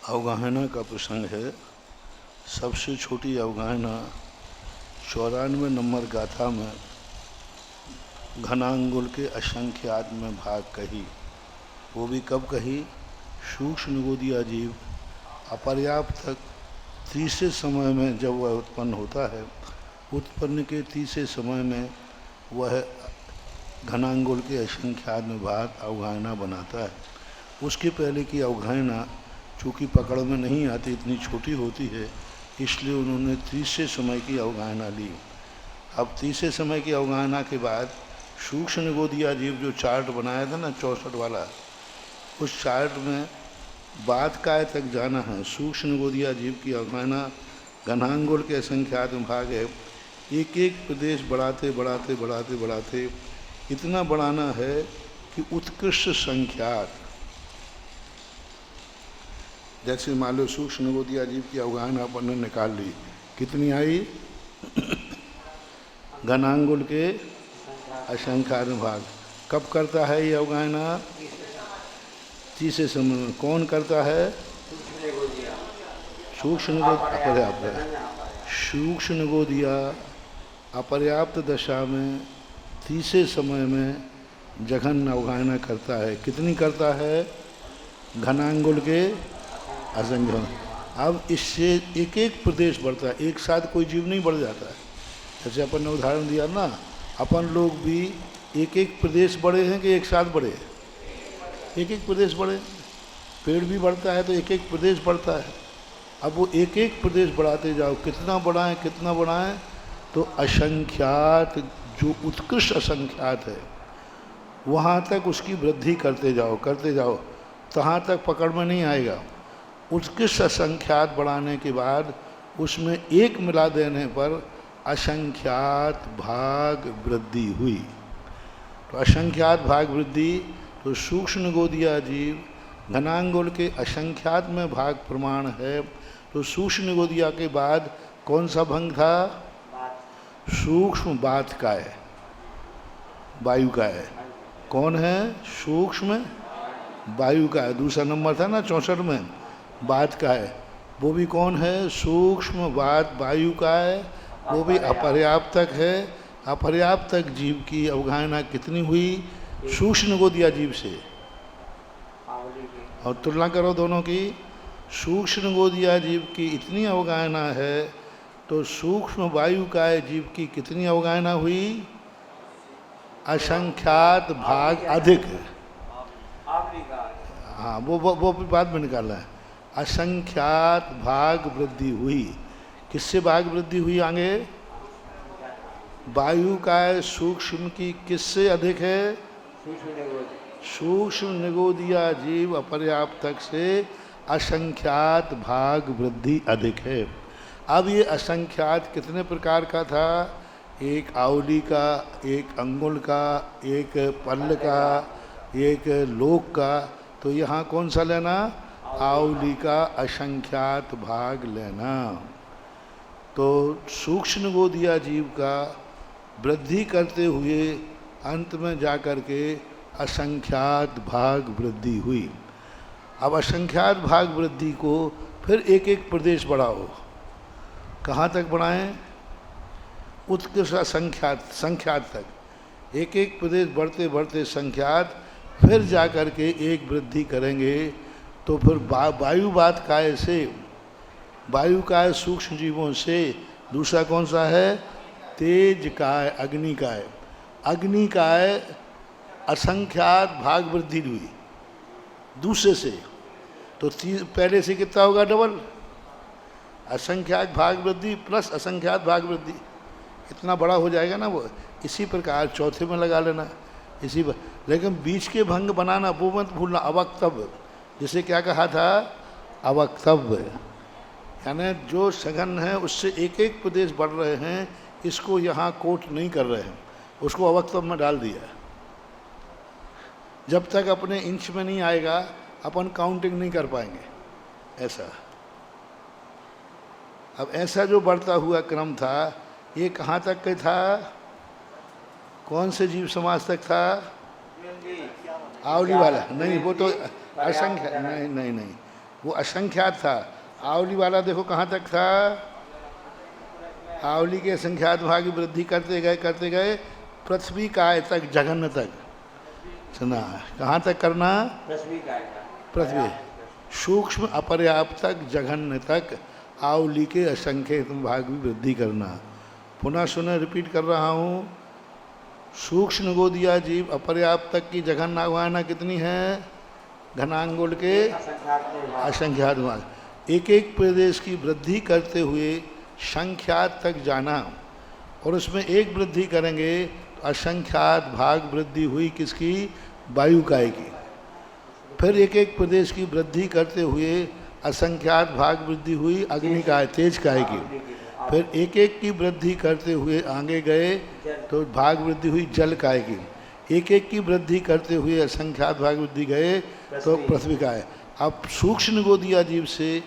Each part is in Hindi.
अवगाहना का प्रसंग है। सबसे छोटी अवगाहना 94 नंबर गाथा में घनांगुल के असंख्यात में भाग कही। वो भी कब कही? सूक्ष्म निगोदिया जीव अपर्याप्त तक तीसरे समय में जब वह उत्पन्न होता है, उत्पन्न के तीसरे समय में वह घनांगुल के असंख्यात में भाग अवगाहना बनाता है। उसके पहले की अवगाहना चूँकि पकड़ में नहीं आती, इतनी छोटी होती है, इसलिए उन्होंने तीसरे समय की अवगाहना ली। अब तीसरे समय की अवगाहना के बाद सूक्ष्म निगोदिया जीव जो चार्ट बनाया था ना 64 वाला, उस चार्ट में बात काय तक जाना है। सूक्ष्म निगोदिया जीव की अवगाहना घनांगुल के असंख्यात में भाग है। एक एक प्रदेश बढ़ाते बढ़ाते बढ़ाते बढ़ाते इतना बढ़ाना है कि उत्कृष्ट संख्यात, जैसे मान लो सूक्ष्म निगोदिया जीव की अवगाहना अपन ने निकाल ली, कितनी आई? घनांगुल के असंख्यात में भाग। कब करता है ये अवगाहना? तीसरे समय में। कौन करता है? सूक्ष्म निगोदिया अपर्याप्त। सूक्ष्म निगोदिया अपर्याप्त दशा में तीसरे समय में जघन अवगाहना करता है। कितनी करता है? घनांगुल के असंख्य। अब इससे एक एक प्रदेश बढ़ता है, एक साथ कोई जीव नहीं बढ़ जाता है। जैसे अपन ने उदाहरण दिया ना, अपन लोग भी एक एक प्रदेश बढ़े हैं कि एक साथ बढ़े? एक एक प्रदेश बढ़े। पेड़ भी बढ़ता है तो एक एक प्रदेश बढ़ता है। अब वो एक एक प्रदेश बढ़ाते जाओ, कितना बढ़ाएं कितना बढ़ाएं, तो असंख्यात, जो उत्कृष्ट असंख्यात है, वहाँ तक उसकी वृद्धि करते जाओ, तहाँ तक पकड़ में नहीं आएगा। उत्कृष्ट असंख्यात बढ़ाने के बाद उसमें एक मिला देने पर असंख्यात भाग वृद्धि हुई। तो असंख्यात भाग वृद्धि, तो सूक्ष्म निगोदिया जीव घनांगुल के असंख्यात में भाग प्रमाण है। तो सूक्ष्म निगोदिया के बाद कौन सा भंग था? सूक्ष्म बात का है, वायु का है। कौन है? सूक्ष्म वायु का है। दूसरा नंबर था ना 64 में, बात का है। वो भी कौन है? सूक्ष्म बात वायु का है। वो भी अपर्याप्त तक है। अपर्याप्त तक जीव की अवगाहना कितनी हुई? सूक्ष्म निगोदिया जीव से। और तुलना करो दोनों की। सूक्ष्म निगोदिया जीव की इतनी अवगाहना है, तो सूक्ष्म वायु का जीव की कितनी अवगाहना हुई? असंख्यात भाग अधिक है। हाँ, वो भी बाद में निकालना है। असंख्यात भाग वृद्धि हुई। किससे भाग वृद्धि हुई? आगे वायु का सूक्ष्म की किससे अधिक है? सूक्ष्म निगोदिया जीव अपर्याप्तक से असंख्यात भाग वृद्धि अधिक है। अब ये असंख्यात कितने प्रकार का था? एक आउली का, एक अंगुल का, एक पल्ल का, एक लोक का। तो यहाँ कौन सा लेना? आउली का असंख्यात भाग लेना। तो सूक्ष्म निगोदिया जीव का वृद्धि करते हुए अंत में जाकर के असंख्यात भाग वृद्धि हुई। अब असंख्यात भाग वृद्धि को फिर एक एक प्रदेश बढ़ाओ। कहाँ तक बढ़ाएं? उत्कृष्ट संख्यात तक। एक एक प्रदेश बढ़ते बढ़ते संख्यात, फिर जाकर के एक वृद्धि करेंगे। तो फिर वायु बात काय से, वायु काय सूक्ष्म जीवों से। दूसरा कौन सा है? तेज काय, अग्नि काय। अग्नि काय असंख्यात भाग वृद्धि हुई दूसरे से। तो पहले से कितना होगा? डबल। असंख्यात भाग वृद्धि प्लस असंख्यात भाग वृद्धि, इतना बड़ा हो जाएगा ना वो। इसी प्रकार चौथे में लगा लेना इसी पर। लेकिन बीच के भंग बनाना वो मत भूलना। अवक्तव्य, जिसे क्या कहा था? अवक्तव्य, यानी जो सघन है उससे एक एक प्रदेश बढ़ रहे हैं, इसको यहाँ कोट नहीं कर रहे हैं, उसको अवक्तव्य में डाल दिया। जब तक अपने इंच में नहीं आएगा अपन काउंटिंग नहीं कर पाएंगे। ऐसा, अब ऐसा जो बढ़ता हुआ क्रम था, ये कहाँ तक का था? कौन से जीव समाज तक था? आवली वाला नहीं, वो तो असंख्य, नहीं नहीं नहीं, वो असंख्यात था। आवली वाला देखो कहाँ तक था, आवली के असंख्यात भाग की वृद्धि करते गए पृथ्वी काय तक, जघन्य तक। सुना कहाँ तक करना, पृथ्वी सूक्ष्म अपर्याप्त तक जघन्य तक आवली के असंख्य भाग की वृद्धि करना। पुनः सुना रिपीट कर रहा हूँ, सूक्ष्म गोदिया जीव अपर्याप्त तक की जघन्य आह्वाना कितनी है, घनांगुल के असंख्यात भाग। एक एक प्रदेश की वृद्धि करते हुए संख्यात तक जाना, और उसमें एक वृद्धि करेंगे तो असंख्यात भाग वृद्धि हुई किसकी, वायुकाय की। फिर एक एक प्रदेश की वृद्धि करते हुए असंख्यात भाग वृद्धि हुई अग्निकाय तेजकाय की। फिर एक एक की वृद्धि करते हुए आगे गए तो भाग वृद्धि हुई जलकाय की। एक एक की वृद्धि करते हुए असंख्यात भाग वृद्धि गए तो पृथ्वी काय। अब सूक्ष्म गोदिया जीव से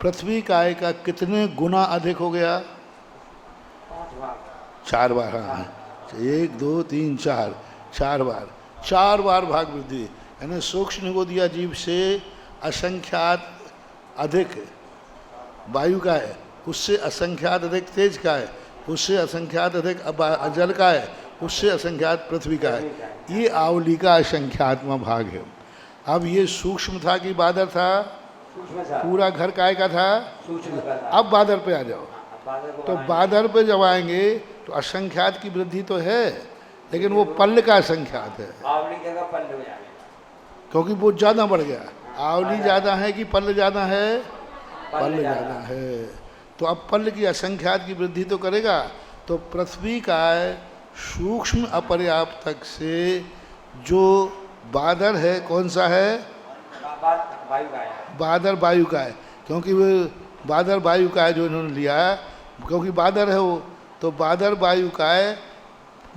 पृथ्वी काय का कितने गुना अधिक हो गया, 4 बार। हाँ 1 2 3 4, 4 बार भाग वृद्धि। यानी सूक्ष्म गोदिया जीव से असंख्यात अधिक वायु का है, उससे असंख्यात अधिक तेज का है, उससे असंख्यात अधिक जल का है, उससे असंख्यात पृथ्वी का है। ये आवली का असंख्यात्म भाग है। अब ये सूक्ष्म था कि बादर था, पूरा घर काय का था। अब बादर पे आ जाओ, तो बादर पे जब आएंगे तो असंख्यात की वृद्धि तो है, लेकिन वो पल्ल का असंख्यात है, क्योंकि वो ज़्यादा बढ़ गया। आवली ज़्यादा है कि पल्ल ज़्यादा है, पल्ल ज़्यादा है। तो अब पल्ल की असंख्यात की वृद्धि तो करेगा। तो पृथ्वी का सूक्ष्म अपर्याप्त तक से जो बादर है, कौन सा है, बादर वायु का है, क्योंकि वो बादर वायु का है जो इन्होंने लिया, क्योंकि बादर है वो, तो बादर वायु का है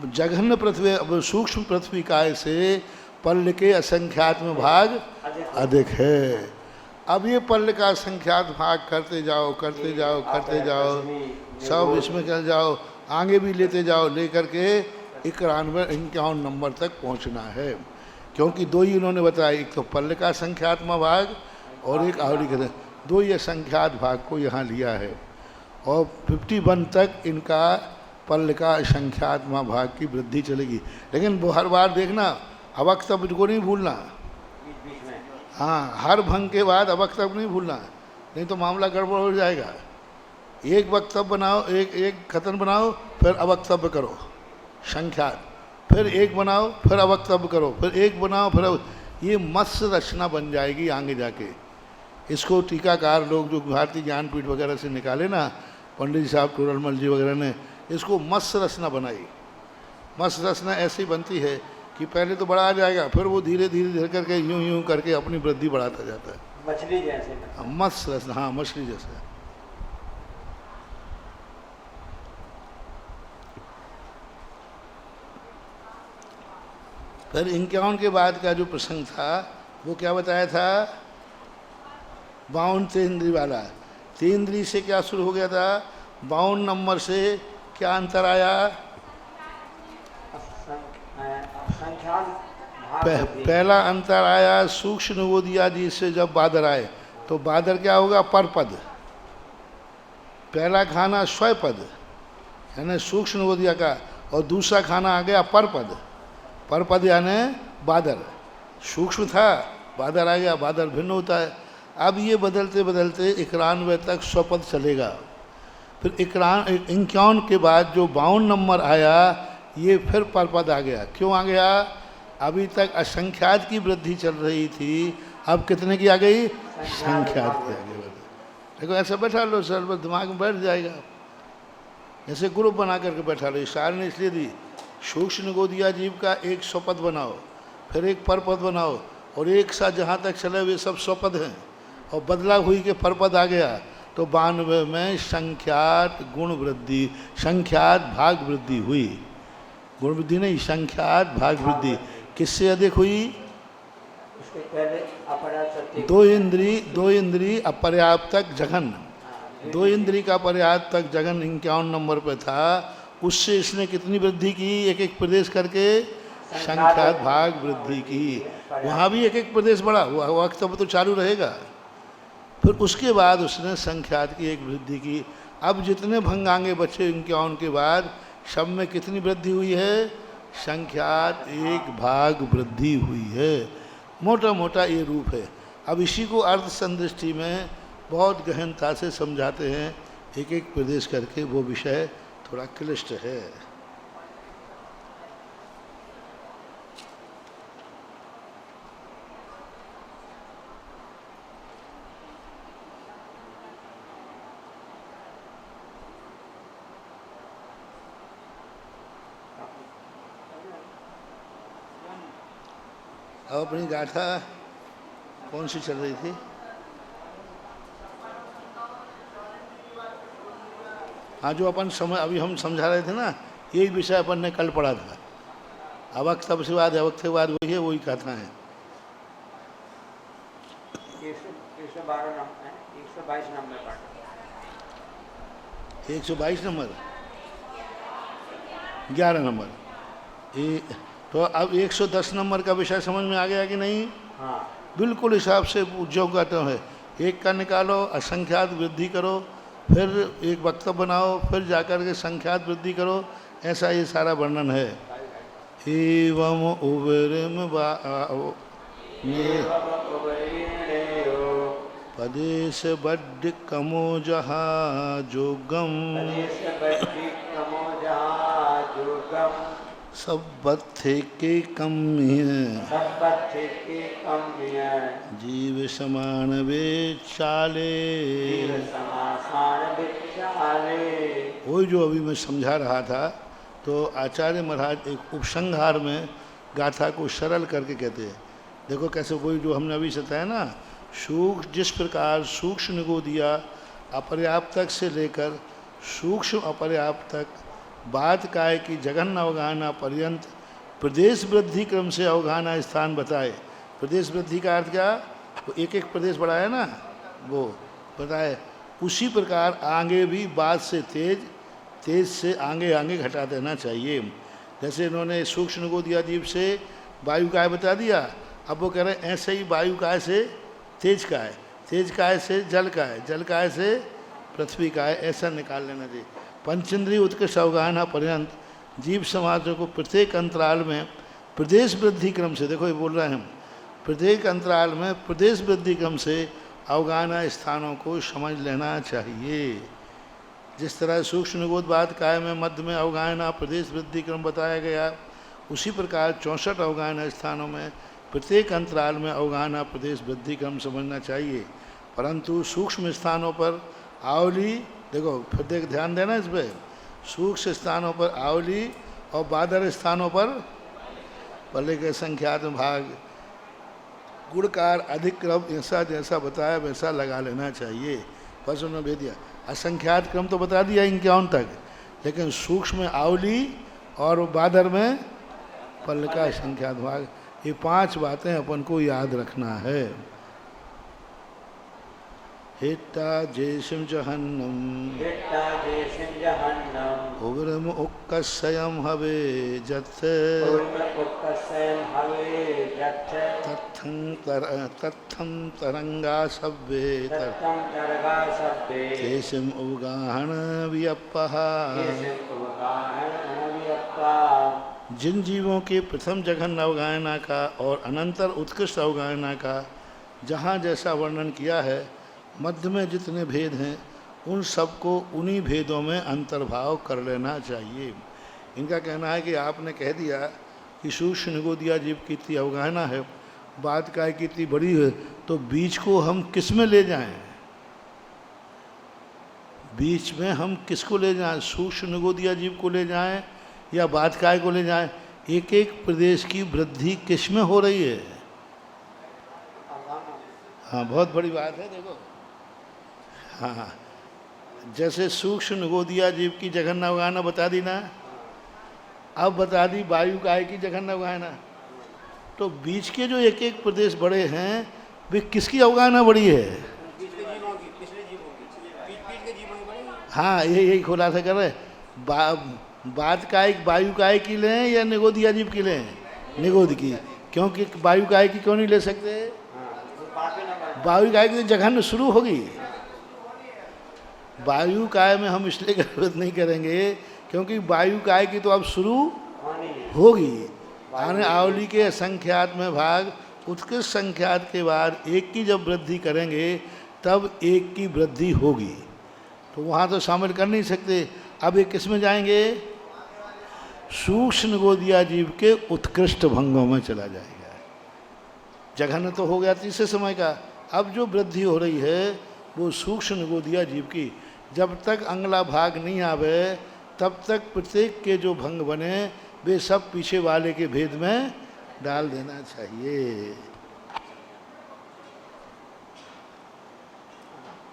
जघन्य पृथ्वी सूक्ष्म पृथ्वी काय से पल्ल के असंख्यात में भाग अधिक है। अब ये पल्ल का असंख्यात भाग करते जाओ करते जाओ करते जाओ, सब इसमें चल जाओ, आगे भी लेते जाओ, लेकर के 51 नंबर तक पहुंचना है। क्योंकि दो ही उन्होंने बताया, एक तो पल्ल का असंख्यात्म भाग और एक आवली का, दो ही असंख्यात भाग को यहाँ लिया है। और 51 तक इनका पल्ल का असंख्यात्म भाग की वृद्धि चलेगी। लेकिन वो हर बार देखना, अवक्तव्य को नहीं भूलना। हाँ, हर भंग के बाद अवक्तव्य नहीं भूलना, नहीं तो मामला गड़बड़ हो जाएगा। एक वक्तव्य बनाओ, एक कथन बनाओ, फिर अवक्तव्य करो संख्यात, फिर एक बनाओ, फिर अवक्तव्य करो, फिर एक बनाओ, फिर ये मत्स्य रचना बन जाएगी आगे जाके। इसको टीकाकार लोग जो भारतीय ज्ञानपीठ वगैरह से निकाले ना, पंडित जी साहब टूरलमल जी वगैरह ने इसको मत्स्य रचना बनाई। मत्स्य रचना ऐसी बनती है कि पहले तो बड़ा आ जाएगा, फिर वो धीरे धीरे धीरे करके यूं यूं करके अपनी वृद्धि बढ़ाता जाता है। मछली जैसे, मत्स्य रचना, हाँ मछली जैसे। फिर 51 के बाद का जो प्रसंग था वो क्या बताया था, 52 तेंद्री वाला। तेंद्री से क्या शुरू हो गया था, 52 नंबर से क्या अंतर आया, पहला अंतर आया सूक्ष्म गोदिया जी से जब बादर आए, तो बादर क्या होगा, परपद। पहला खाना स्वयपद यानी सूक्ष्म गोदिया का, और दूसरा खाना आ गया परपद। परपद यानी बादर, सूक्ष्म था, बादर आ गया, बादर भिन्न होता है। अब ये बदलते बदलते 91 तक स्वपद चलेगा। फिर 51 के बाद जो 52 नंबर आया, ये फिर परपद आ गया। क्यों आ गया, अभी तक असंख्यात की वृद्धि चल रही थी, अब कितने की आ गई, संख्यात की आ गई। देखो ऐसा बैठा लो सर, बस दिमाग में बैठ जाएगा। ऐसे ग्रुप बना करके बैठा लो। इशारे ने इसलिए दी, सूक्ष्म गोदिया जीव का एक स्वपद बनाओ, फिर एक परपद बनाओ, और एक साथ जहाँ तक चले वे सब स्वपद हैं, और बदला हुई के परपद आ गया। तो 92 में संख्यात गुण वृद्धि, संख्यात भाग वृद्धि हुई। गुण वृद्धि नहीं, संख्यात भाग वृद्धि किससे अधिक हुई, उसके पहले दो इंद्री अपर्याप्त तक जघन, 2 इंद्री का पर्याप्त तक जघन 51 नंबर पे था। उससे इसने कितनी वृद्धि की, एक एक प्रदेश करके संख्यात भाग वृद्धि की। वहाँ भी एक एक प्रदेश बढ़ा, वक्त अब तो चालू रहेगा। फिर उसके बाद उसने संख्यात की एक वृद्धि की। अब जितने भंगांगे बचे उनके बाद शब में कितनी वृद्धि हुई है? संख्यात एक भाग वृद्धि हुई है। मोटा मोटा ये रूप है। अब इसी को अर्थ संदृष्टि में बहुत गहनता से समझाते हैं, एक एक प्रदेश करके। वो विषय थोड़ा क्लिष्ट है। अब अपनी गाथा कौन सी चल रही थी? हाँ, जो अपन अभी हम समझा रहे थे ना, यही विषय अपन ने कल पढ़ा था। अवक्तव्यवाद अवक्तव्यवाद वही है, वही कथा है। 112 नंबर, 122 नंबर पाठ। 122 नंबर, 11 नंबर। ये तो अब 110 नंबर का विषय समझ में आ गया कि नहीं? हाँ। बिल्कुल हिसाब से जो कहते है, एक का निकालो, असंख्यात वृद्धि करो, फिर एक वक्तव्य बनाओ, फिर जाकर के संख्यात वृद्धि करो। ऐसा ये सारा वर्णन है। एवं उबरिम पदेश बड्ड कमो जहा जोगम सब बत्थे के कम जीव समान बेचाले। वही जो अभी मैं समझा रहा था, तो आचार्य महाराज एक उपसंहार में गाथा को सरल करके कहते हैं। देखो कैसे, वही जो हमने अभी बताया ना, जिस प्रकार सूक्ष्म निगोदिया अपर्याप्तक से लेकर सूक्ष्म अपर्याप्त तक बात काय की जघन अवगाहना पर्यंत प्रदेश वृद्धि क्रम से अवगाहना स्थान बताए। प्रदेश वृद्धि का अर्थ क्या? वो एक एक प्रदेश बढ़ाया ना, वो बताए। उसी प्रकार आगे भी बात से तेज से आगे आगे घटा देना चाहिए। जैसे इन्होंने सूक्ष्म निगोदिया जीव से वायु काय बता दिया, अब वो कह रहे हैं ऐसे ही वायु काय से तेज काय से जल काय से पृथ्वी काय, ऐसा निकाल लेना चाहिए। पंचेंद्रिय उत्कृष्ट अवगाहना पर्यंत जीव समाजों को प्रत्येक अंतराल में प्रदेश वृद्धि क्रम से, देखो ये बोल रहे हैं हम, प्रत्येक अंतराल में प्रदेश वृद्धि क्रम से अवगाहना स्थानों को समझ लेना चाहिए। जिस तरह सूक्ष्म निगोद बात काय में मध्य में अवगाहना प्रदेश वृद्धि क्रम बताया गया, उसी प्रकार 64 अवगाहना स्थानों में प्रत्येक अंतराल में अवगाहना प्रदेश वृद्धि क्रम समझना चाहिए। परंतु सूक्ष्म स्थानों पर आवली, देखो फिर ध्यान देना इस पर, सूक्ष्म स्थानों पर आवली और बादर स्थानों पर पल्ले के संख्यात भाग गुणकार अधिक क्रम ऐसा जैसा बताया वैसा लगा लेना चाहिए। बस उन्होंने भेज दिया। असंख्यात क्रम तो बता दिया 51 तक, लेकिन सूक्ष्म में आवली और बादर में पल्ल का संख्यात भाग, ये 5 बातें अपन को याद रखना है। हिट्टा जेशिम जहन्नम उग्रम उक्कस्यम हवे जत्थे तत्थं तरंगा सब्बे तेषिम उगाहन वियप्पः। जिन जीवों के प्रथम जघन अवगाहना का और अनंतर उत्कृष्ट अवगाहना का जहाँ जैसा वर्णन किया है, मध्य में जितने भेद हैं उन सबको उन्हीं भेदों में अंतर्भाव कर लेना चाहिए। इनका कहना है कि आपने कह दिया कि सूक्ष्म निगोदिया जीव की इतनी अवगाहना है, बात काय की इतनी बड़ी है, तो बीच को हम किस में ले जाएं? बीच में हम किसको ले जाएं? सूक्ष्म निगोदिया जीव को ले जाएं या बात काय को ले जाएं? एक एक प्रदेश की वृद्धि किस में हो रही है? हाँ, बहुत बड़ी बात है। देखो, हाँ, जैसे सूक्ष्म निगोदिया जीव की जघन अवगाहना बता दी ना, अब बता दी वायु काय की जघन अवगाहना। तो बीच के जो एक एक प्रदेश बड़े हैं, वे किसकी अवगाहना बड़ी है? हाँ, यही खुलासा कर रहे। बात काय वायु काय की लें या निगोदिया जीव की लें? निगोद की, क्योंकि वायु काय की क्यों नहीं ले सकते? वायु काय की जघन्य शुरू होगी। वायु काय में हम इसलिए गलत नहीं करेंगे क्योंकि वायु काय की तो अब शुरू होगी। यानी आवली के असंख्यात में भाग उत्कृष्ट संख्यात के बाद एक की जब वृद्धि करेंगे तब एक की वृद्धि होगी, तो वहाँ तो शामिल कर नहीं सकते। अब ये किस में जाएंगे? सूक्ष्म गोदिया जीव के उत्कृष्ट भंगों में चला जाएगा। जघन्य तो हो गया तीसरे समय का, अब जो वृद्धि हो रही है वो सूक्ष्म गोदिया जीव की। जब तक अगला भाग नहीं आवे तब तक प्रत्येक के जो भंग बने वे सब पीछे वाले के भेद में डाल देना चाहिए।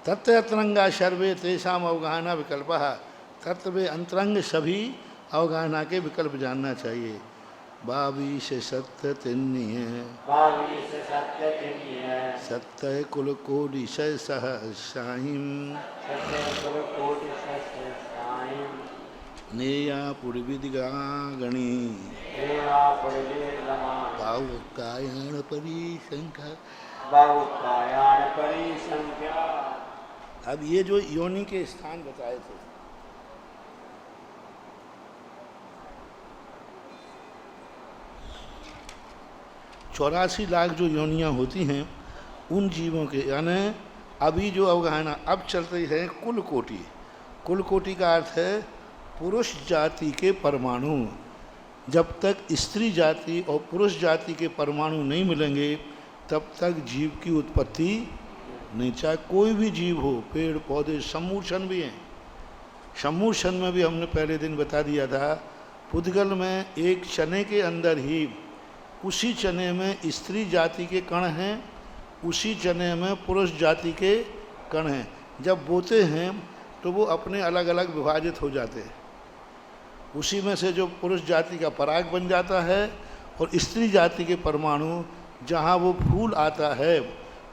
तत्व अंतरंगा सर्वे तेषाम अवगाहना विकल्प, तत्व में अंतरंग सभी अवगाहना के विकल्प जानना चाहिए। 22 सत्य तिन्य सत्य कुल कोटि सह साहिम नेया पुरविदिगागणी बाहुकायान परिसंख्या। अब ये जो योनि के स्थान बताए थे, चौरासी लाख जो योनियां होती हैं उन जीवों के, यानी अभी जो अवगाहना अब चल रही है कुल कोटि। कुल कोटि का अर्थ है पुरुष जाति के परमाणु। जब तक स्त्री जाति और पुरुष जाति के परमाणु नहीं मिलेंगे तब तक जीव की उत्पत्ति नहीं। चाहे कोई भी जीव हो, पेड़ पौधे, सम्मूर्छन भी हैं। सम्मूर्छन में भी हमने पहले दिन बता दिया था, पुद्गल में एक चने के अंदर ही उसी चने में स्त्री जाति के कण हैं, उसी चने में पुरुष जाति के कण हैं। जब बोते हैं तो वो अपने अलग अलग विभाजित हो जाते हैं। उसी में से जो पुरुष जाति का पराग बन जाता है और स्त्री जाति के परमाणु जहाँ वो फूल आता है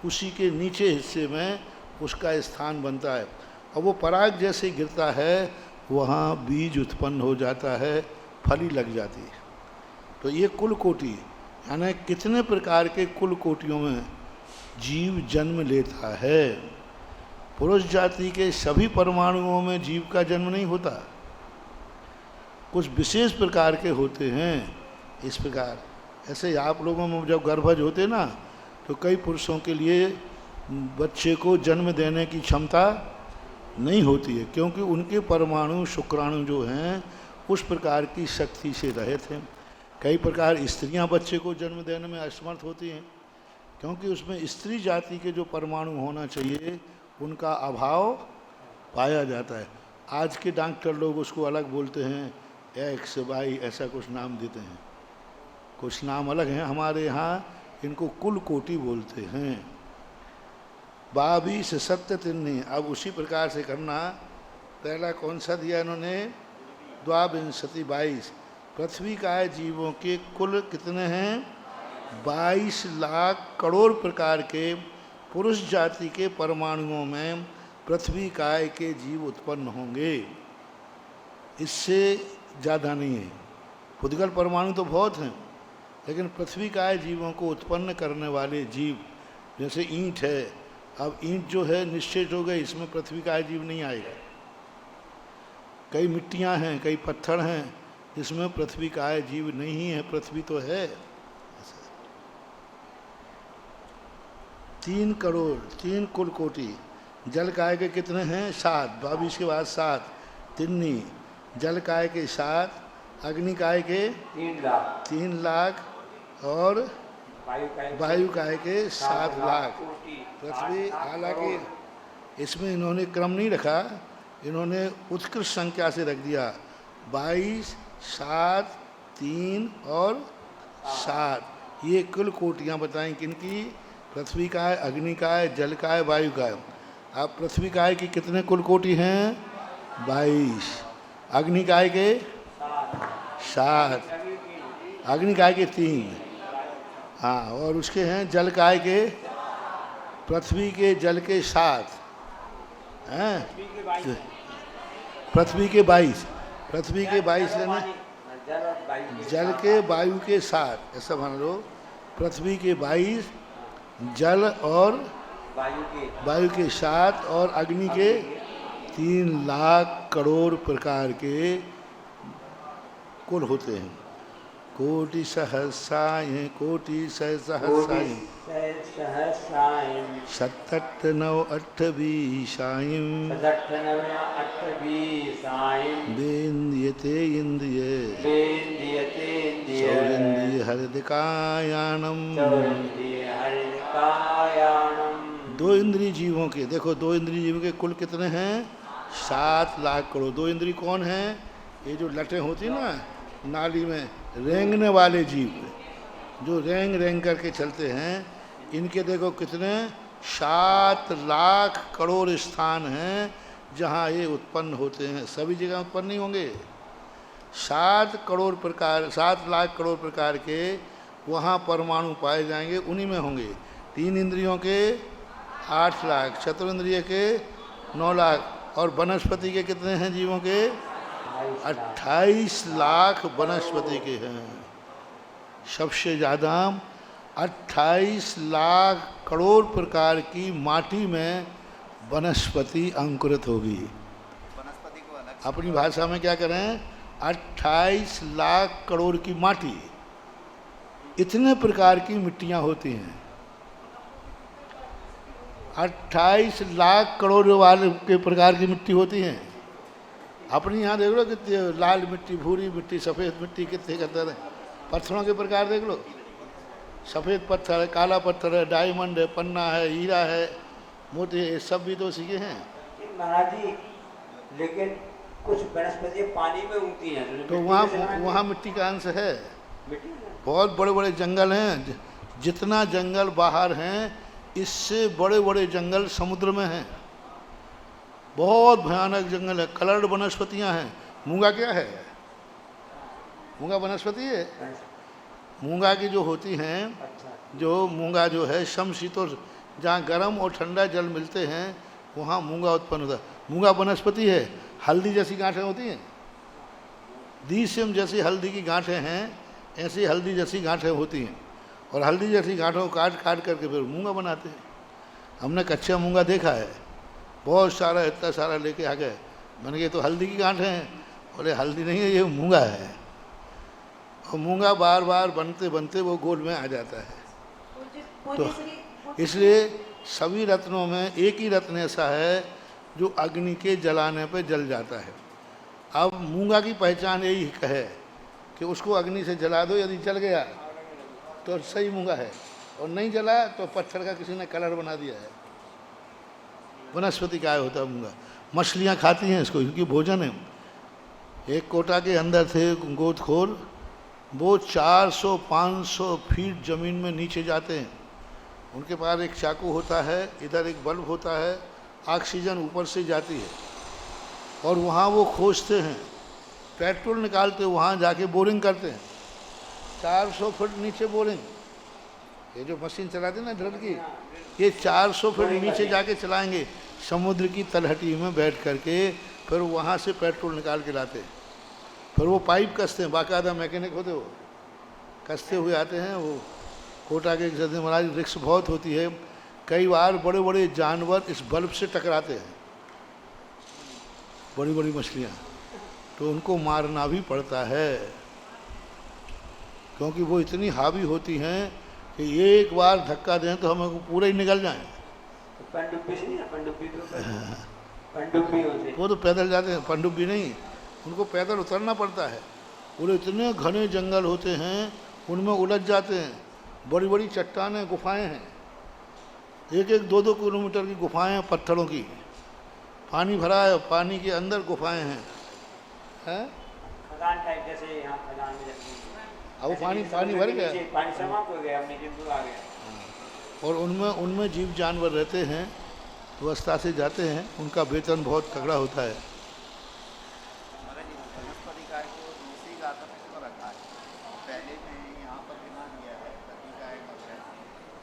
उसी के नीचे हिस्से में उसका स्थान बनता है, और वो पराग जैसे गिरता है वहाँ बीज उत्पन्न हो जाता है, फली लग जाती है। तो ये कुल कोटि, यानी कितने प्रकार के कुल कोटियों में जीव जन्म लेता है। पुरुष जाति के सभी परमाणुओं में जीव का जन्म नहीं होता, कुछ विशेष प्रकार के होते हैं। इस प्रकार ऐसे आप लोगों में जब गर्भज होते ना तो कई पुरुषों के लिए बच्चे को जन्म देने की क्षमता नहीं होती है, क्योंकि उनके परमाणु शुक्राणु जो हैं उस प्रकार की शक्ति से रहित हैं। कई प्रकार स्त्रियां बच्चे को जन्म देने में असमर्थ होती हैं, क्योंकि उसमें स्त्री जाति के जो परमाणु होना चाहिए उनका अभाव पाया जाता है। आज के डॉक्टर लोग उसको अलग बोलते हैं, एक्स वाई ऐसा कुछ नाम देते हैं, कुछ नाम अलग हैं। हमारे यहाँ इनको कुल कोटि बोलते हैं। 22 सत्य तिन्नी, अब उसी प्रकार से करना। पहला कौन सा दिया इन्होंने? 22 22। पृथ्वी काय जीवों के कुल कितने हैं? 22 लाख करोड़ प्रकार के पुरुष जाति के परमाणुओं में पृथ्वी काय के जीव उत्पन्न होंगे, इससे ज़्यादा नहीं है। पुद्गल परमाणु तो बहुत हैं, लेकिन पृथ्वी काय जीवों को उत्पन्न करने वाले जीव, जैसे ईंट है, अब ईंट जो है निश्चित हो गई, इसमें पृथ्वी काय जीव नहीं आएगा। कई मिट्टियां हैं, कई पत्थर हैं जिसमें पृथ्वी काय जीव नहीं है, पृथ्वी तो है। 3 करोड़ 3 कुल कोटि। जल काय के कितने हैं? 7। 22 के बाद 7 तिन्नी। जल काय के 7, अग्नि काय के 3 लाख और वायु काय के 7 लाख। पृथ्वी, हालांकि इसमें इन्होंने क्रम नहीं रखा, इन्होंने उत्कृष्ट संख्या से रख दिया। 22, 7, 3 और 7, ये कुल कोटियाँ बताएं किनकी? पृथ्वी काय, अग्नि काय, जल काय, वायु काय। अब पृथ्वी काय की कितने कुल कोटि हैं? 22। अग्नि काय के 7, अग्नि काय के 3, हाँ, और उसके हैं जल काय के, पृथ्वी के जल के 7 हैं, पृथ्वी के 22, पृथ्वी के 22 लेना, जल के वायु के 7, ऐसा मान लो। पृथ्वी के 22, जल और वायु के 7 और अग्नि के 3 लाख करोड़ प्रकार के कुल होते हैं। कोटि सहस्राय सतत नव अट्ठवीसायं वेन्द्यते इंद्रिय सौरेन्द्रिय हृदकायानम। दो इंद्रिय जीवों के, देखो दो इंद्रिय जीवों के कुल कितने हैं? 7 लाख करोड़। दो इंद्रिय कौन है? ये जो लटें होती ना नाली में रेंगने वाले जीव, जो रेंग रेंग करके चलते हैं, इनके देखो कितने 7 लाख करोड़ स्थान हैं जहाँ ये उत्पन्न होते हैं। सभी जगह उत्पन्न नहीं होंगे। 7 लाख करोड़ प्रकार के वहाँ परमाणु पाए जाएंगे, उन्हीं में होंगे। 3 इंद्रियों के 8 लाख, चतुर्ंद्रिय के 9 लाख और वनस्पति के कितने हैं जीवों के? 28 लाख वनस्पति के हैं। सबसे ज़्यादा 28 लाख करोड़ प्रकार की माटी में वनस्पति अंकुरित होगी। वनस्पति को अलग अपनी भाषा में क्या करें? 28 लाख करोड़ की माटी। इतने प्रकार की मिट्टियाँ होती हैं। 28 लाख करोड़ वाले के प्रकार की मिट्टी होती हैं। अपनी यहाँ देख लो कितनी लाल मिट्टी, भूरी मिट्टी, सफ़ेद मिट्टी, कितने कतर है। पत्थरों के प्रकार देख लो, सफ़ेद पत्थर है, काला पत्थर है, डायमंड है, पन्ना है, हीरा है, मोती है, सब भी तो उसी के हैं। महाराज जी, लेकिन कुछ वनस्पति पानी में उगती हैं, तो वहाँ मिट्टी का अंश है। बहुत बड़े बड़े जंगल हैं। जितना जंगल बाहर हैं, इससे बड़े बड़े जंगल समुद्र में हैं। बहुत भयानक जंगल है। कलर्ड वनस्पतियाँ हैं। मूंगा क्या है? मूंगा वनस्पति है। मूंगा की जो होती हैं, जो मूंगा जो है समशीतोष्ण, जहाँ गर्म और ठंडा जल मिलते हैं वहाँ मूंगा उत्पन्न होता है। मूंगा वनस्पति है। हल्दी जैसी गांठें होती हैं, दीसियम जैसी हल्दी की गांठें हैं, ऐसी हल्दी जैसी गांठें होती हैं। और हल्दी जैसी गांठों को काट काट करके फिर मूंगा बनाते हैं। हमने कच्चा मूंगा देखा है, बहुत सारा, इतना सारा लेके आ गए। मैंने कहा तो हल्दी की गांठें हैं। बोले हल्दी नहीं है, ये मूंगा है। और मूंगा बार बार बनते बनते वो गोल में आ जाता है। तो इसलिए सभी रत्नों में एक ही रत्न ऐसा है जो अग्नि के जलाने पे जल जाता है। अब मूंगा की पहचान यही है कि उसको अग्नि से जला दो, यदि जल गया तो सही मूंगा है, और नहीं जला तो पत्थर का किसी ने कलर बना दिया है। वनस्पति काय होता है मूंगा। मछलियाँ खाती हैं इसको, क्योंकि भोजन है। एक कोटा के अंदर थे गोदखोर, वो 400-500 फीट ज़मीन में नीचे जाते हैं। उनके पास एक चाकू होता है, इधर एक बल्ब होता है, ऑक्सीजन ऊपर से जाती है, और वहाँ वो खोजते हैं, पेट्रोल निकालते, वहाँ जाके बोरिंग करते हैं। 400 फीट नीचे बोरिंग, ये जो मशीन चलाते हैं ना ड्रिल की, ये 400 फीट नीचे जाके चलाएंगे समुद्र की तलहटी में बैठ करके। फिर वहाँ से पेट्रोल निकाल के लाते हैं। फिर वो पाइप कसते हैं, बाकायदा मैकेनिक होते, वो कसते हुए आते हैं। वो कोटा के जैसे महाराज रिक्स बहुत होती है, कई बार बड़े बड़े जानवर इस बल्ब से टकराते हैं, बड़ी बड़ी मछलियाँ, तो उनको मारना भी पड़ता है, क्योंकि वो इतनी हावी होती हैं कि एक बार धक्का दें तो हमें पूरे ही निकल जाएं। पनडुब्बी से नहीं, पनडुब्बी वो तो पैदल जाते हैं, पनडुब्बी नहीं, उनको पैदल उतरना पड़ता है। पूरे इतने घने जंगल होते हैं, उनमें उलझ जाते हैं। बड़ी बड़ी चट्टानें, गुफाएं हैं, 1-1, 2-2 किलोमीटर की गुफाएं हैं पत्थरों की। पानी भरा है, पानी के अंदर गुफाएं हैं, खदान टाइप, जैसे यहाँ खदान में जैसे अब वो पानी भर गया, पानी समाप्त हो गया, नीचे दूर आ गया। और उनमें जीव जानवर रहते हैं, व्यवस्था से जाते हैं। उनका वेतन बहुत तगड़ा होता है। वनस्पति काय को दूसरी गाथा में क्यों रखा है? पहले में यहाँ पर बिना दिया है प्रति काय का है,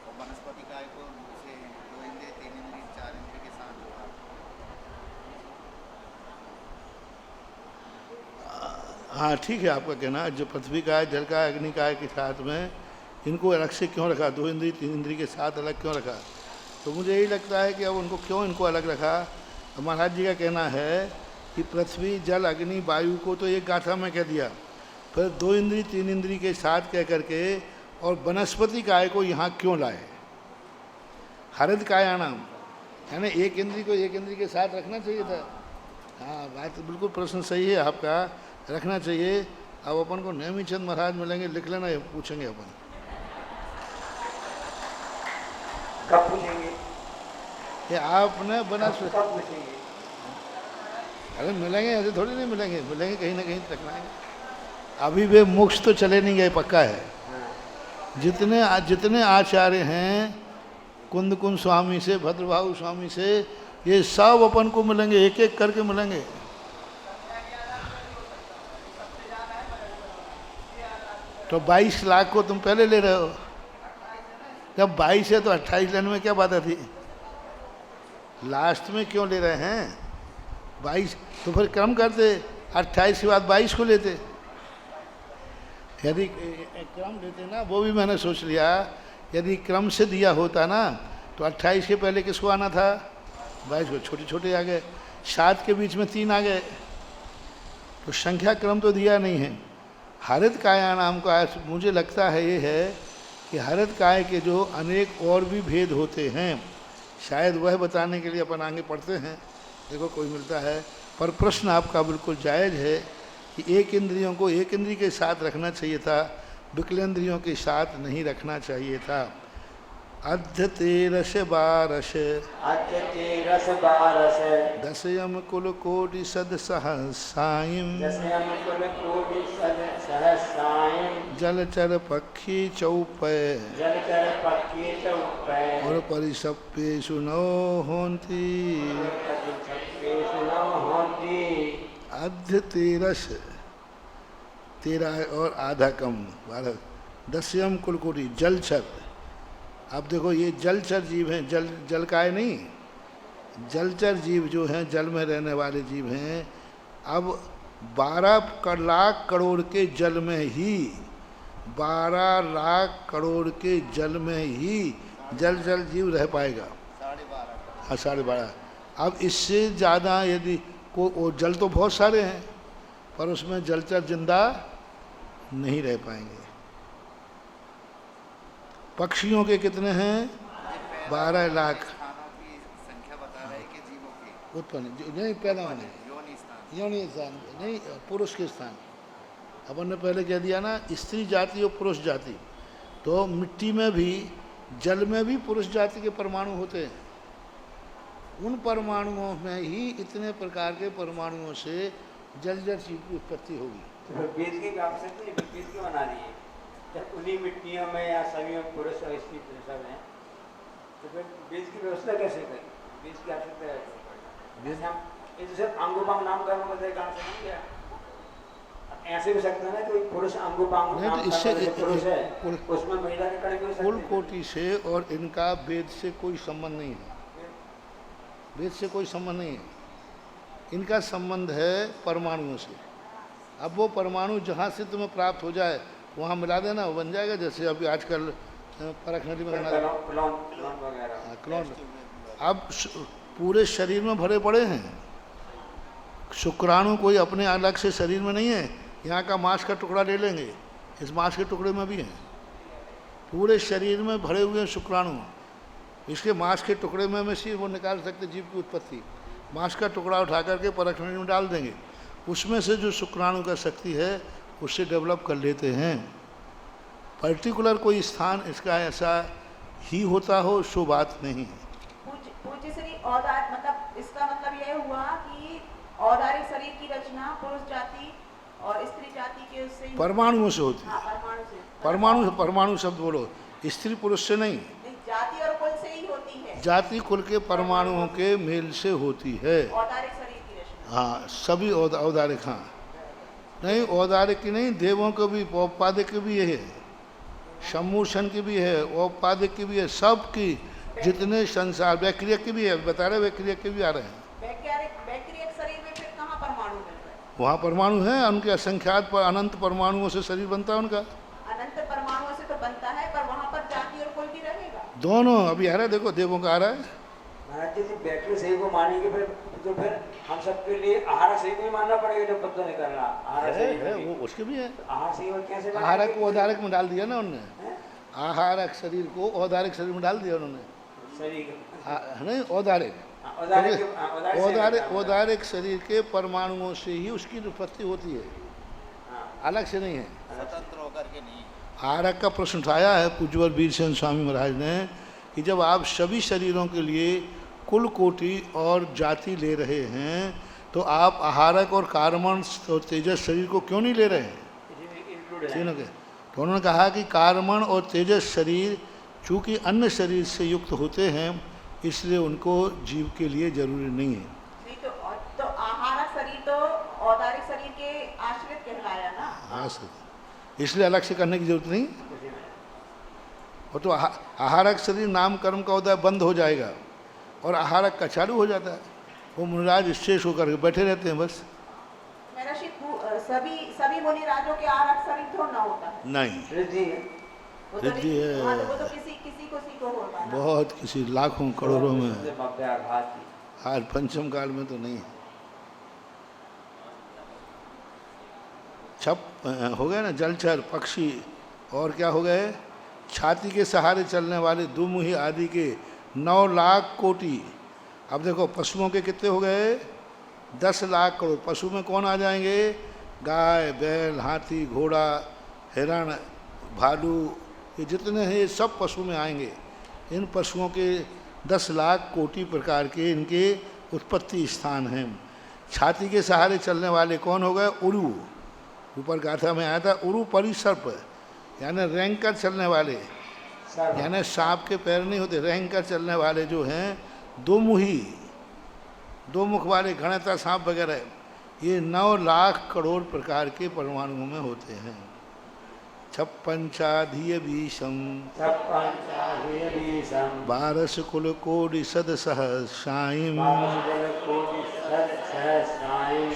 और वनस्पति काय को दूसरे 2 इंद्रिय, 3 इंद्रिय, 4 इंद्रिय के साथ जोड़ा। हाँ ठीक है आपका कहना। जो पृथ्वी काय, जल काय, अग्नि काय के साथ में इनको अलग से क्यों रखा? 2 इंद्रिय 3 इंद्रिय के साथ अलग क्यों रखा? तो मुझे यही लगता है कि अब उनको क्यों इनको अलग रखा। तो महाराज जी का कहना है कि पृथ्वी जल अग्नि वायु को तो एक गाथा में कह दिया, फिर 2 इंद्री 3 इंद्री के साथ कह करके और वनस्पति काय को यहाँ क्यों लाए। हरित कायानाम यानी एक इंद्री को एक इंद्री के साथ रखना चाहिए था। हाँ, बात बिल्कुल प्रश्न सही है आपका, रखना चाहिए। अब अपन को नेमीचंद महाराज मिलेंगे, लिख लेना, ये पूछेंगे अपन। कब पूछेंगे? ये आपने बना कब पूछेंगे? अरे मिलेंगे, ऐसे थोड़ी नहीं मिलेंगे, मिलेंगे कहीं ना कहीं रखना है। अभी वे मोक्ष तो चले नहीं गए, पक्का है। जितने आचार्य हैं कुंद कुंद स्वामी से भद्रभाऊ स्वामी से, ये सब अपन को मिलेंगे, एक एक करके मिलेंगे। तो 22 लाख को तुम पहले ले रहे हो, जब 22 है तो 28 लेने में क्या बात थी। लास्ट में क्यों ले रहे हैं 22? तो फिर कम करते, 28 के बाद 22 को लेते। यदि क्रम लेते ना, वो भी मैंने सोच लिया, यदि क्रम से दिया होता ना तो 28 के पहले किसको आना था, 22 को। छोटे छोटे आ गए, 7 के बीच में 3 आ गए, तो संख्या क्रम तो दिया नहीं है। हरित काया नाम का मुझे लगता है ये है कि हरित काय के जो अनेक और भी भेद होते हैं, शायद वह बताने के लिए अपन आगे पढ़ते हैं, देखो कोई मिलता है। पर प्रश्न आपका बिल्कुल जायज़ है कि एक इंद्रियों को एक इंद्रिय के साथ रखना चाहिए था, विकलेंद्रियों के साथ नहीं रखना चाहिए था। अध्यतेरस बारस अत्यतिरस बारस दशयम कुल कोटि सद सहसायम दशयम कुल कोटि सद सहस्रायम जलचर पक्षी चौपय जलचर पक्षी चौपय और परिसप्पे सुनो होंती सुनो होती। अध्यतेरस 13 और आधा कम 12 दशयम कुल कोटि जलचर। अब देखो ये जलचर जीव हैं, जल का है नहीं, जलचर जीव जो हैं जल में रहने वाले जीव हैं। अब 12 लाख करोड़ के जल में ही 12 लाख करोड़ के जल में ही जलचर जीव रह पाएगा। 12.5। हाँ 12.5। अब इससे ज़्यादा यदि वो जल तो बहुत सारे हैं पर उसमें जलचर जिंदा नहीं रह पाएंगे। पक्षियों के कितने हैं 12 लाख। स्थानों की संख्या बता रहे हैं कि जीवों की उत्पन्न नहीं पैदा होने योनि स्थान योनि स्थान नहीं, पुरुष के स्थान। अपन ने पहले कह दिया ना स्त्री जाति और पुरुष जाति, तो मिट्टी में भी जल में भी पुरुष जाति के परमाणु होते हैं। उन परमाणुओं में ही इतने प्रकार के परमाणुओं से जलचर जीव की उत्पत्ति होगी। तो फिर बीज के काम से तो ये बीज क्यों बना रही है? जब उन्हीं मिट्टियों में या सभी में पुरुष और स्त्री सब हैं, तो फिर बीज की व्यवस्था कैसे करें? बीज की आवश्यकता है। जैसे हम ये सिर्फ अंगोपांग नाम कर्म करते हैं, काम से नहीं गया। ऐसे भी सकते हैं ना कोई पुरुष अंगोपांग नहीं, तो नाम इससे कर्म जैसे पुरुष है उसमें महिला के कण भी हो सकते कुल हैं। कोटि से और इनका वेद से कोई संबंध नहीं है, वेद से कोई संबंध नहीं है। इनका संबंध है परमाणुओं से। अब वो परमाणु जहाँ से तुम्हें प्राप्त हो जाए वहाँ मिला देना, वो बन जाएगा। जैसे अभी आजकल परख नदी में क्लोन अब पूरे शरीर में भरे पड़े हैं। शुक्राणु कोई अपने अलग से शरीर में नहीं है, यहाँ का मांस का टुकड़ा ले लेंगे, इस मांस के टुकड़े में भी हैं। पूरे शरीर में भरे हुए हैं शुक्राणु, इसके मांस के टुकड़े में से वो निकाल सकते जीव की उत्पत्ति। मांस का टुकड़ा उठा करके परख नदी में डाल देंगे, उसमें से जो शुक्राणु का शक्ति है उससे डेवलप कर लेते हैं। पर्टिकुलर कोई स्थान इसका ऐसा ही होता हो सो बात नहीं है। पूज्य श्री औदार मतलब इसका मतलब यह हुआ कि औदारिक शरीर की रचना पुरुष जाति और स्त्री जाति के उससे परमाणुओं से होती है। हाँ, परमाणु से परमाणु शब्द बोलो, स्त्री पुरुष से नहीं, जाति और कुल से ही होती है। जाति कुल के परमाणुओं के मेल से होती है। औदारिक शरीर की रचना हाँ सभी औदारिक, हाँ नहीं औदारिक की नहीं, देवों को भी औपाधिक की भी है, सम्मूषण की भी है, औपाधिक की भी है, सब की जितने संसार वैक्रियक की भी है, बता रहे वैक्रियक के भी आ रहे हैं। वैक्रियक शरीर में फिर कहाँ परमाणु मिल रहा है? वहाँ परमाणु हैं, उनके असंख्यात पर अनंत परमाणुओं से शरीर बनता है उनका। अनंत परमाणुओं से तो बनता है, पर वहाँ पर जाति और कुल भी रहेगा। दोनों अभी आ रहा है, देखो देवों का आ रहा है। महाराज जी बैटरी सही को मानेंगे फिर हम सबके लिए आहार सही को ही मानना पड़ेगा जब पत्ता निकलना आहार सही है वो उसके भी है। आहार सही और कैसे आहारक को औदारक में डाल दिया ना उन्होंने, आहारक शरीर को औदारिक शरीर में डाल दिया उन्होंने, शरीर नहीं औदारिक, औदारिक शरीर के परमाणुओं से ही उसकी उत्पत्ति होती है, अलग से नहीं है, स्वतंत्र होकर के नहीं। आहारक का प्रश्न उठाया है पूज्यवर वीरसेन स्वामी महाराज ने कि जब आप सभी शरीरों के लिए कुल कोटि और जाति ले रहे हैं तो आप आहारक और कार्बन और तेजस शरीर को क्यों नहीं ले रहे हैं तीनों के? तो उन्होंने कहा कि कार्बन और तेजस शरीर चूँकि अन्य शरीर से युक्त होते हैं इसलिए उनको जीव के लिए जरूरी नहीं है। नहीं तो आहारक शरीर तो औदारिक शरीर के आश्रित कहलाया ना। हाँ सर, इसलिए अलग से करने की जरूरत नहीं। वो तो आहारक शरीर नाम कर्म का उदय बंद हो जाएगा और आहारक का चालू हो जाता है, वो मुनिराज शेष होकर के बैठे रहते हैं बस। मेरा सभी मुनिराजों के आहारक शरीर तो ना होता है। नहीं, वो तो रिद्धि है। हाँ, तो वो तो किसी को होता है ना। बहुत किसी लाखों करोड़ों में, आघात आज पंचम काल में तो नहीं। छप हो गए ना, जलचर पक्षी, और क्या हो गए, छाती के सहारे चलने वाले दुमुही आदि के 9 लाख कोटि। अब देखो पशुओं के कितने हो गए, 10 लाख करोड़। पशु में कौन आ जाएंगे, गाय बैल हाथी घोड़ा हिरण भालू, ये जितने हैं ये सब पशु में आएंगे। इन पशुओं के 10 लाख कोटि प्रकार के इनके उत्पत्ति स्थान हैं। छाती के सहारे चलने वाले कौन हो गए, उरु, ऊपर गाथा में आया था उरु परिसर्प, यानी रेंग कर चलने वाले, यानी सांप के पैर नहीं होते, रेंग कर चलने वाले जो हैं, दो मुख वाले घनता सांप वगैरह, ये 9 लाख करोड़ प्रकार के परमाणुओं में होते हैं। 56 विषम 12 कुल कोटि सद सहस्रायम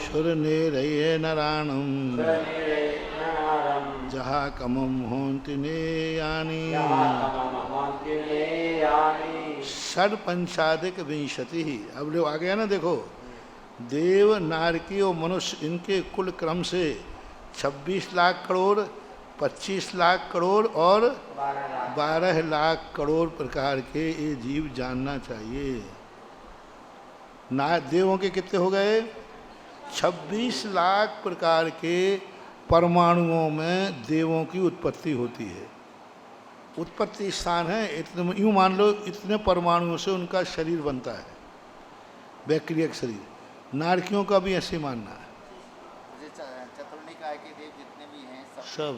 सुर नेरये नराणम जहाँ कमम होन्ति नेयानि षड पंचाधिक विंशति। अब लोग आ गया ना, देखो देव नारकी और मनुष्य इनके कुल क्रम से 26 लाख करोड़ 25 लाख करोड़ और 12 लाख करोड़ प्रकार के ये जीव जानना चाहिए। ना देवों के कितने हो गए, 26 लाख प्रकार के परमाणुओं में देवों की उत्पत्ति होती है। उत्पत्ति स्थान है इतने, यूँ मान लो इतने परमाणुओं से उनका शरीर बनता है, बैक्टीरिया का शरीर। नारकियों का भी ऐसे मानना है, चतुर्निकाय के देव जितने भी हैं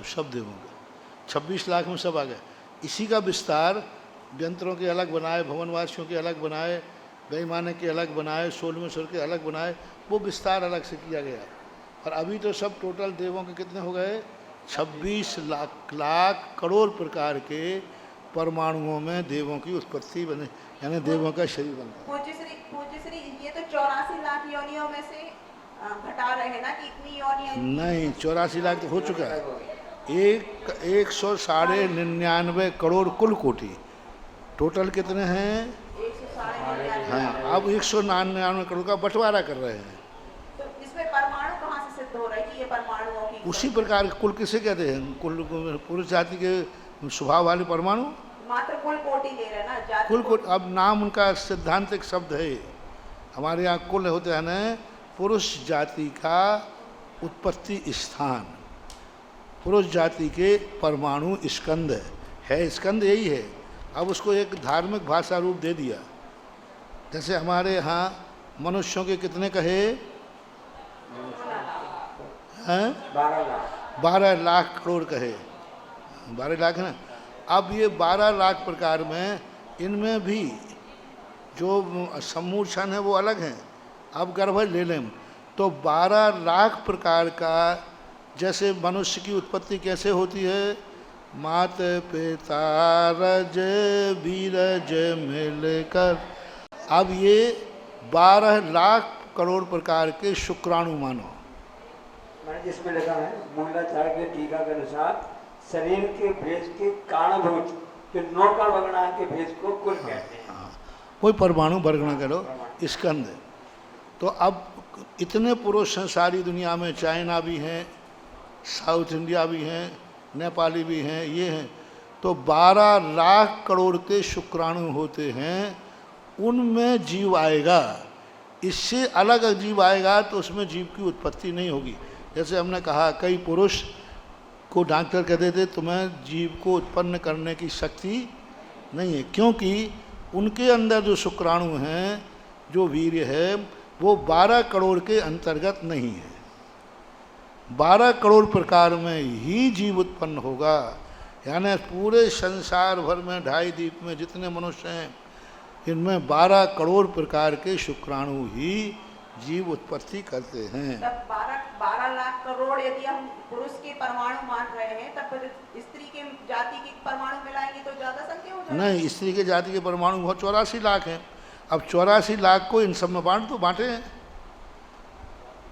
सब देवों का 26 लाख में सब आ गए। इसी का विस्तार व्यंतरों के अलग बनाए, भवनवासियों के अलग बनाए, बेईमाने के अलग बनाए, सोलमेश्वर के अलग बनाए, वो विस्तार अलग से किया गया। और अभी तो सब टोटल देवों के कितने हो गए, 26 लाख करोड़ प्रकार के परमाणुओं में देवों की उत्पत्ति बने, यानी देवों का शरीर बनता है। पूज्य श्री ये तो 84 लाख योनियों में से घटा रहे हैं ना कि इतनी योनियां नहीं, 84 लाख तो हो चुका है। 199 करोड़ कुल कोटि, टोटल कितने हैं, 199। हाँ, अब 199 करोड़ का बंटवारा कर रहे हैं। तो इसमें परमाणु कहाँ से सिद्ध हो रहा है कि ये परमाणुओं की उसी प्रकार कुल किसे कहते हैं, कुल पुरुष जाति के स्वभाव वाले परमाणु, मात्र कुल कोटि ले रहे हैं ना, जाति कुल कोटि। अब नाम उनका सिद्धांतिक शब्द है, हमारे यहाँ कुल होते हैं ना पुरुष जाति का उत्पत्ति स्थान, पुरुष जाति के परमाणु स्कंद है, स्कंद यही है। अब उसको एक धार्मिक भाषा रूप दे दिया। जैसे हमारे यहाँ मनुष्यों के कितने कहे हैं, 12 लाख करोड़ कहे, 12 लाख है ना। अब ये 12 लाख प्रकार में इनमें भी जो सम्मूर्छन है वो अलग हैं। अब गर्भ ले लें तो 12 लाख प्रकार का, जैसे मनुष्य की उत्पत्ति कैसे होती है, मात पिता रज बीरज मिलकर। अब ये 12 लाख करोड़ प्रकार के शुक्राणु मानो। मैंने जिसमें लिखा है मूलाचार के टीका के अनुसार शरीर के भेद के कारणभूत फिर नौका वर्णा के भेद को कुल कहते हैं। हाँ, कोई परमाणु वर्गण करो स्कंद। तो अब इतने पुरुष हैं सारी दुनिया में, चाइना भी हैं, साउथ इंडिया भी हैं, नेपाली भी हैं, ये हैं, तो 12 लाख करोड़ के शुक्राणु होते हैं, उनमें जीव आएगा। इससे अलग जीव आएगा तो उसमें जीव की उत्पत्ति नहीं होगी। जैसे हमने कहा कई पुरुष को डॉक्टर कहते थे तुम्हें जीव को उत्पन्न करने की शक्ति नहीं है, क्योंकि उनके अंदर जो शुक्राणु हैं, जो वीर्य है, वो 12 करोड़ के अंतर्गत नहीं है। 12 करोड़ प्रकार में ही जीव उत्पन्न होगा। यानी पूरे संसार भर में 2.5 द्वीप में जितने मनुष्य हैं, इनमें 12 करोड़ प्रकार के शुक्राणु ही जीव उत्पत्ति करते हैं। तब 12 लाख करोड़ यदि हम पुरुष के परमाणु मान रहे हैं, तब फिर स्त्री के जाति के परमाणु मिलाएंगे तो ज्यादा संख्या हो जाएगी? नहीं, स्त्री के जाति के परमाणु बहुत 84 लाख हैं। अब 84 लाख को इन सब में बांटे हैं।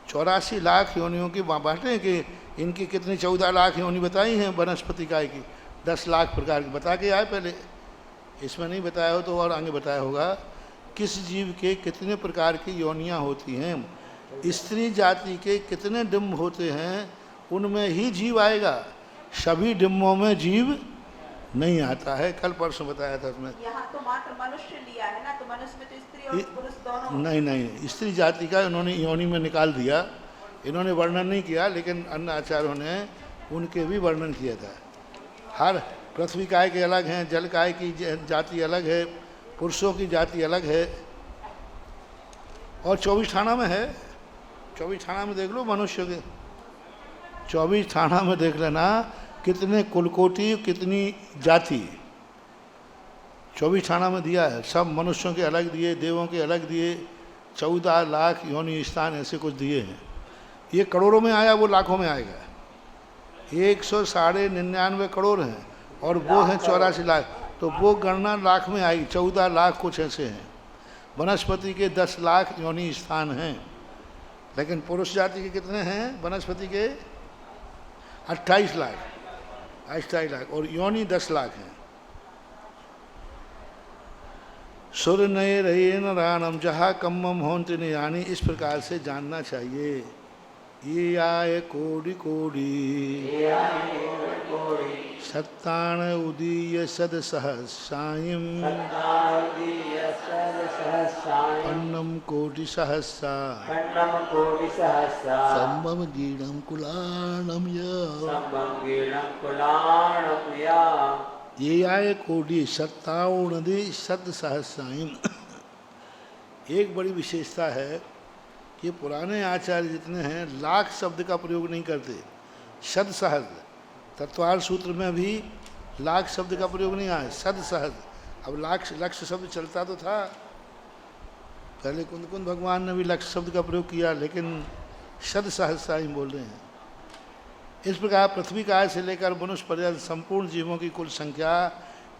84 लाख योनियों की बांटे हैं कि इनकी कितनी 14 लाख योनि बताई हैं वनस्पति काय की, 10 लाख प्रकार की बता के आए पहले। इसमें नहीं बताया हो तो और आगे बताया होगा किस जीव के कितने प्रकार की योनियाँ होती हैं, स्त्री जाति के कितने डिम्ब होते हैं, उनमें ही जीव आएगा। सभी डिम्बों में जीव नहीं आता है। कल परसों बताया था उसमें। यहाँ तो मात्र मनुष्य लिया है ना, तो मनुष्य में तो स्त्री और पुरुष दोनों। नहीं, स्त्री जाति का इन्होंने योनि में निकाल दिया। इन्होंने वर्णन नहीं किया, लेकिन अन्य आचार्यों ने उनके भी वर्णन किया था। हर पृथ्वी काय के अलग हैं, जल काय की जाति अलग है, पुरुषों की जाति अलग है। और 24 थाना में है, 24 थाना में देख लो मनुष्य के, 24 थाना में देख लेना कितने कुलकोटि, कितनी जाति 24 थाना में दिया है। सब मनुष्यों के अलग दिए, देवों के अलग दिए, 14 लाख योनि स्थान ऐसे कुछ दिए हैं। ये करोड़ों में आया, वो लाखों में आएगा। 199 करोड़ हैं और वो हैं 84 लाख, तो वो गणना लाख में आई। 14 लाख कुछ ऐसे हैं। वनस्पति के 10 लाख योनि स्थान हैं, लेकिन पुरुष जाति के कितने हैं वनस्पति के? 28 लाख, 28 लाख, और योनि 10 लाख हैं। सुर नये रहे न रानम जहाँ कम्मम होंति यानी, इस प्रकार से जानना चाहिए। ये आए कोटि कोटि सत्तान उदीय सद सहस्रायम अन्नम कोटि सहस्रा संभव गीणम कुलाणम या ये आए कोटि 57 सद सहस्रायम। एक बड़ी विशेषता है कि पुराने आचार्य जितने हैं लाख शब्द का प्रयोग नहीं करते, शत सहस्र। तत्वार सूत्र में भी लाख शब्द का प्रयोग नहीं आया, सद सहस्र। अब लक्ष शब्द चलता तो था, पहले कुंद भगवान ने भी लक्ष शब्द का प्रयोग किया, लेकिन शत सहस्र ही बोल रहे हैं। इस प्रकार पृथ्वी काय से लेकर मनुष्य पर्यंत संपूर्ण जीवों की कुल संख्या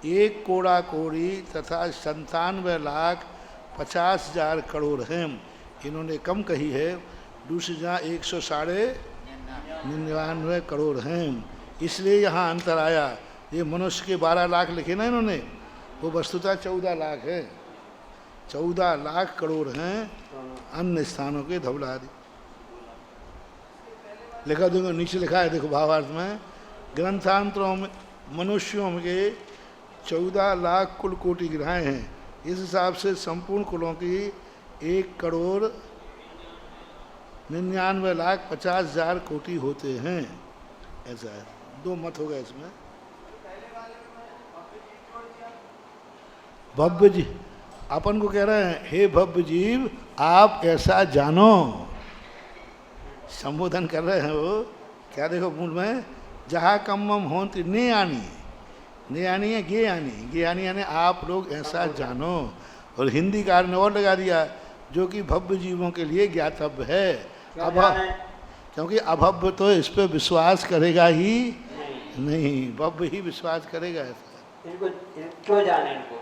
1 कोड़ा कोड़ी तथा 97,50,000 करोड़ है। इन्होंने कम कही है, दूसरी जहाँ 199 करोड़ हैं, इसलिए यहाँ अंतर आया। ये मनुष्य के 12 लाख लिखे ना इन्होंने, वो वस्तुतः 14 लाख है। 14 लाख करोड़ हैं अन्य स्थानों के धवलादि। लिखा दूंगा, नीचे लिखा है देखो भावार्थ में, ग्रंथांतरों में मनुष्यों के 14 लाख कुल कोटि गिराए हैं। इस हिसाब से संपूर्ण कुलों की 1,99,50,000 कोटि होते हैं। ऐसा है, 2 मत हो गए इसमें। भव्य जी अपन को कह रहे हैं, हे भव्य जीव आप ऐसा जानो, संबोधन कर रहे हैं वो। क्या देखो मूल में, जहाँ कम्मम होंति ने आनी, ने आनी है गे आनी, गे आनी यानी आप लोग ऐसा जानो। और हिंदी कार ने और लगा दिया, जो कि भव्य जीवों के लिए ज्ञातव्य है। क्योंकि अभव्य तो इस पर विश्वास करेगा ही नहीं, भव्य ही विश्वास करेगा। ऐसा इनको क्यों जाने, इनको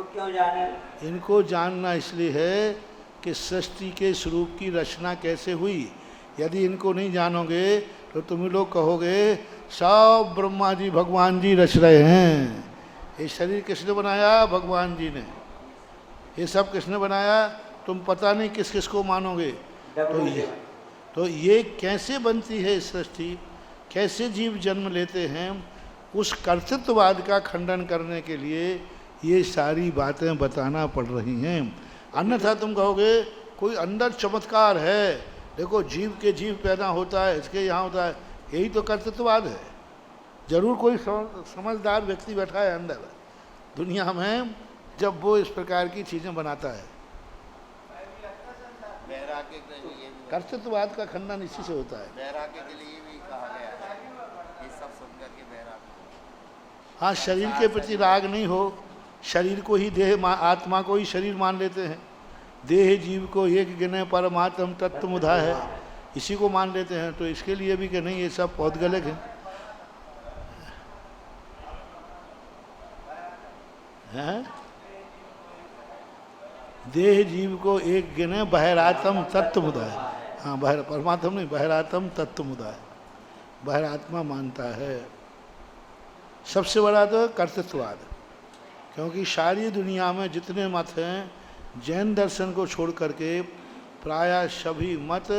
क्यों जाने? इनको जानना इसलिए है कि सृष्टि के स्वरूप की रचना कैसे हुई। यदि इनको नहीं जानोगे तो तुम लोग कहोगे सब ब्रह्मा जी भगवान जी रच रहे हैं। ये शरीर किसने बनाया? भगवान जी ने। ये सब किसने बनाया? तुम पता नहीं किस किस को मानोगे। तो ये कैसे बनती है सृष्टि, कैसे जीव जन्म लेते हैं, उस कर्तृत्ववाद का खंडन करने के लिए ये सारी बातें बताना पड़ रही हैं। अन्यथा तुम कहोगे कोई अंदर चमत्कार है, देखो जीव के जीव पैदा होता है, इसके यहाँ होता है, यही तो कर्तृत्ववाद है। जरूर कोई समझदार व्यक्ति बैठा है अंदर दुनिया में, जब वो इस प्रकार की चीज़ें बनाता है। वैराग्य के लिए ये भी, कर्तृत्ववाद का खंडन इसी से होता है। वैराग्य के लिए भी कहा गया है, ये सब सुन करके वैराग्य। हाँ, शरीर के प्रति राग नहीं हो, शरीर को ही देह, आत्मा को ही शरीर मान लेते हैं। देह जीव को एक गिने परमात्म तत्व मुधा है, इसी को मान लेते हैं। तो इसके लिए भी कि नहीं, ये सब बहुत गलत है। हैं? देह जीव को एक गिने बहिरात्म तत्व मुदा है। हाँ, परमात्मा नहीं, बहिरात्म तत्व मुदा है, बहिरात्मा मानता है। सबसे बड़ा तो कर्तृत्ववाद, क्योंकि सारी दुनिया में जितने मत हैं, जैन दर्शन को छोड़ करके प्रायः सभी मत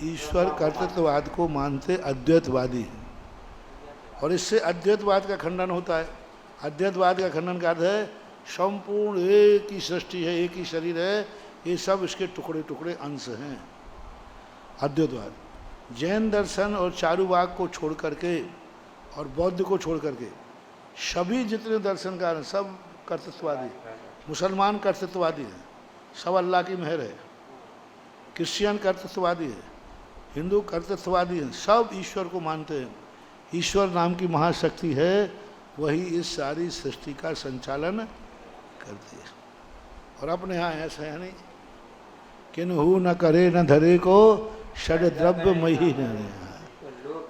ईश्वर कर्तृत्ववाद को मानते अद्वैतवादी हैं। और इससे अद्वैतवाद का खंडन होता है। अद्वैतवाद का खंडन का अर्थ है संपूर्ण एक ही सृष्टि है, एक ही शरीर है, ये सब इसके टुकड़े टुकड़े अंश हैं। अद्वैतवाद। जैन दर्शन और चारुवाक को छोड़ करके और बौद्ध को छोड़ करके सभी जितने दर्शनकार हैं सब कर्तृत्ववादी। मुसलमान कर्तृत्ववादी हैं, सब अल्लाह की मेहर है। क्रिश्चियन कर्तृत्ववादी है, हिंदू कर्तृत्ववादी हैं, सब ईश्वर को मानते हैं। ईश्वर नाम की महाशक्ति है, वही इस सारी सृष्टि का संचालन करती है। और अपने यहाँ ऐसा है नहीं, किन्हू न करे न धरे को षड द्रव्य मही न,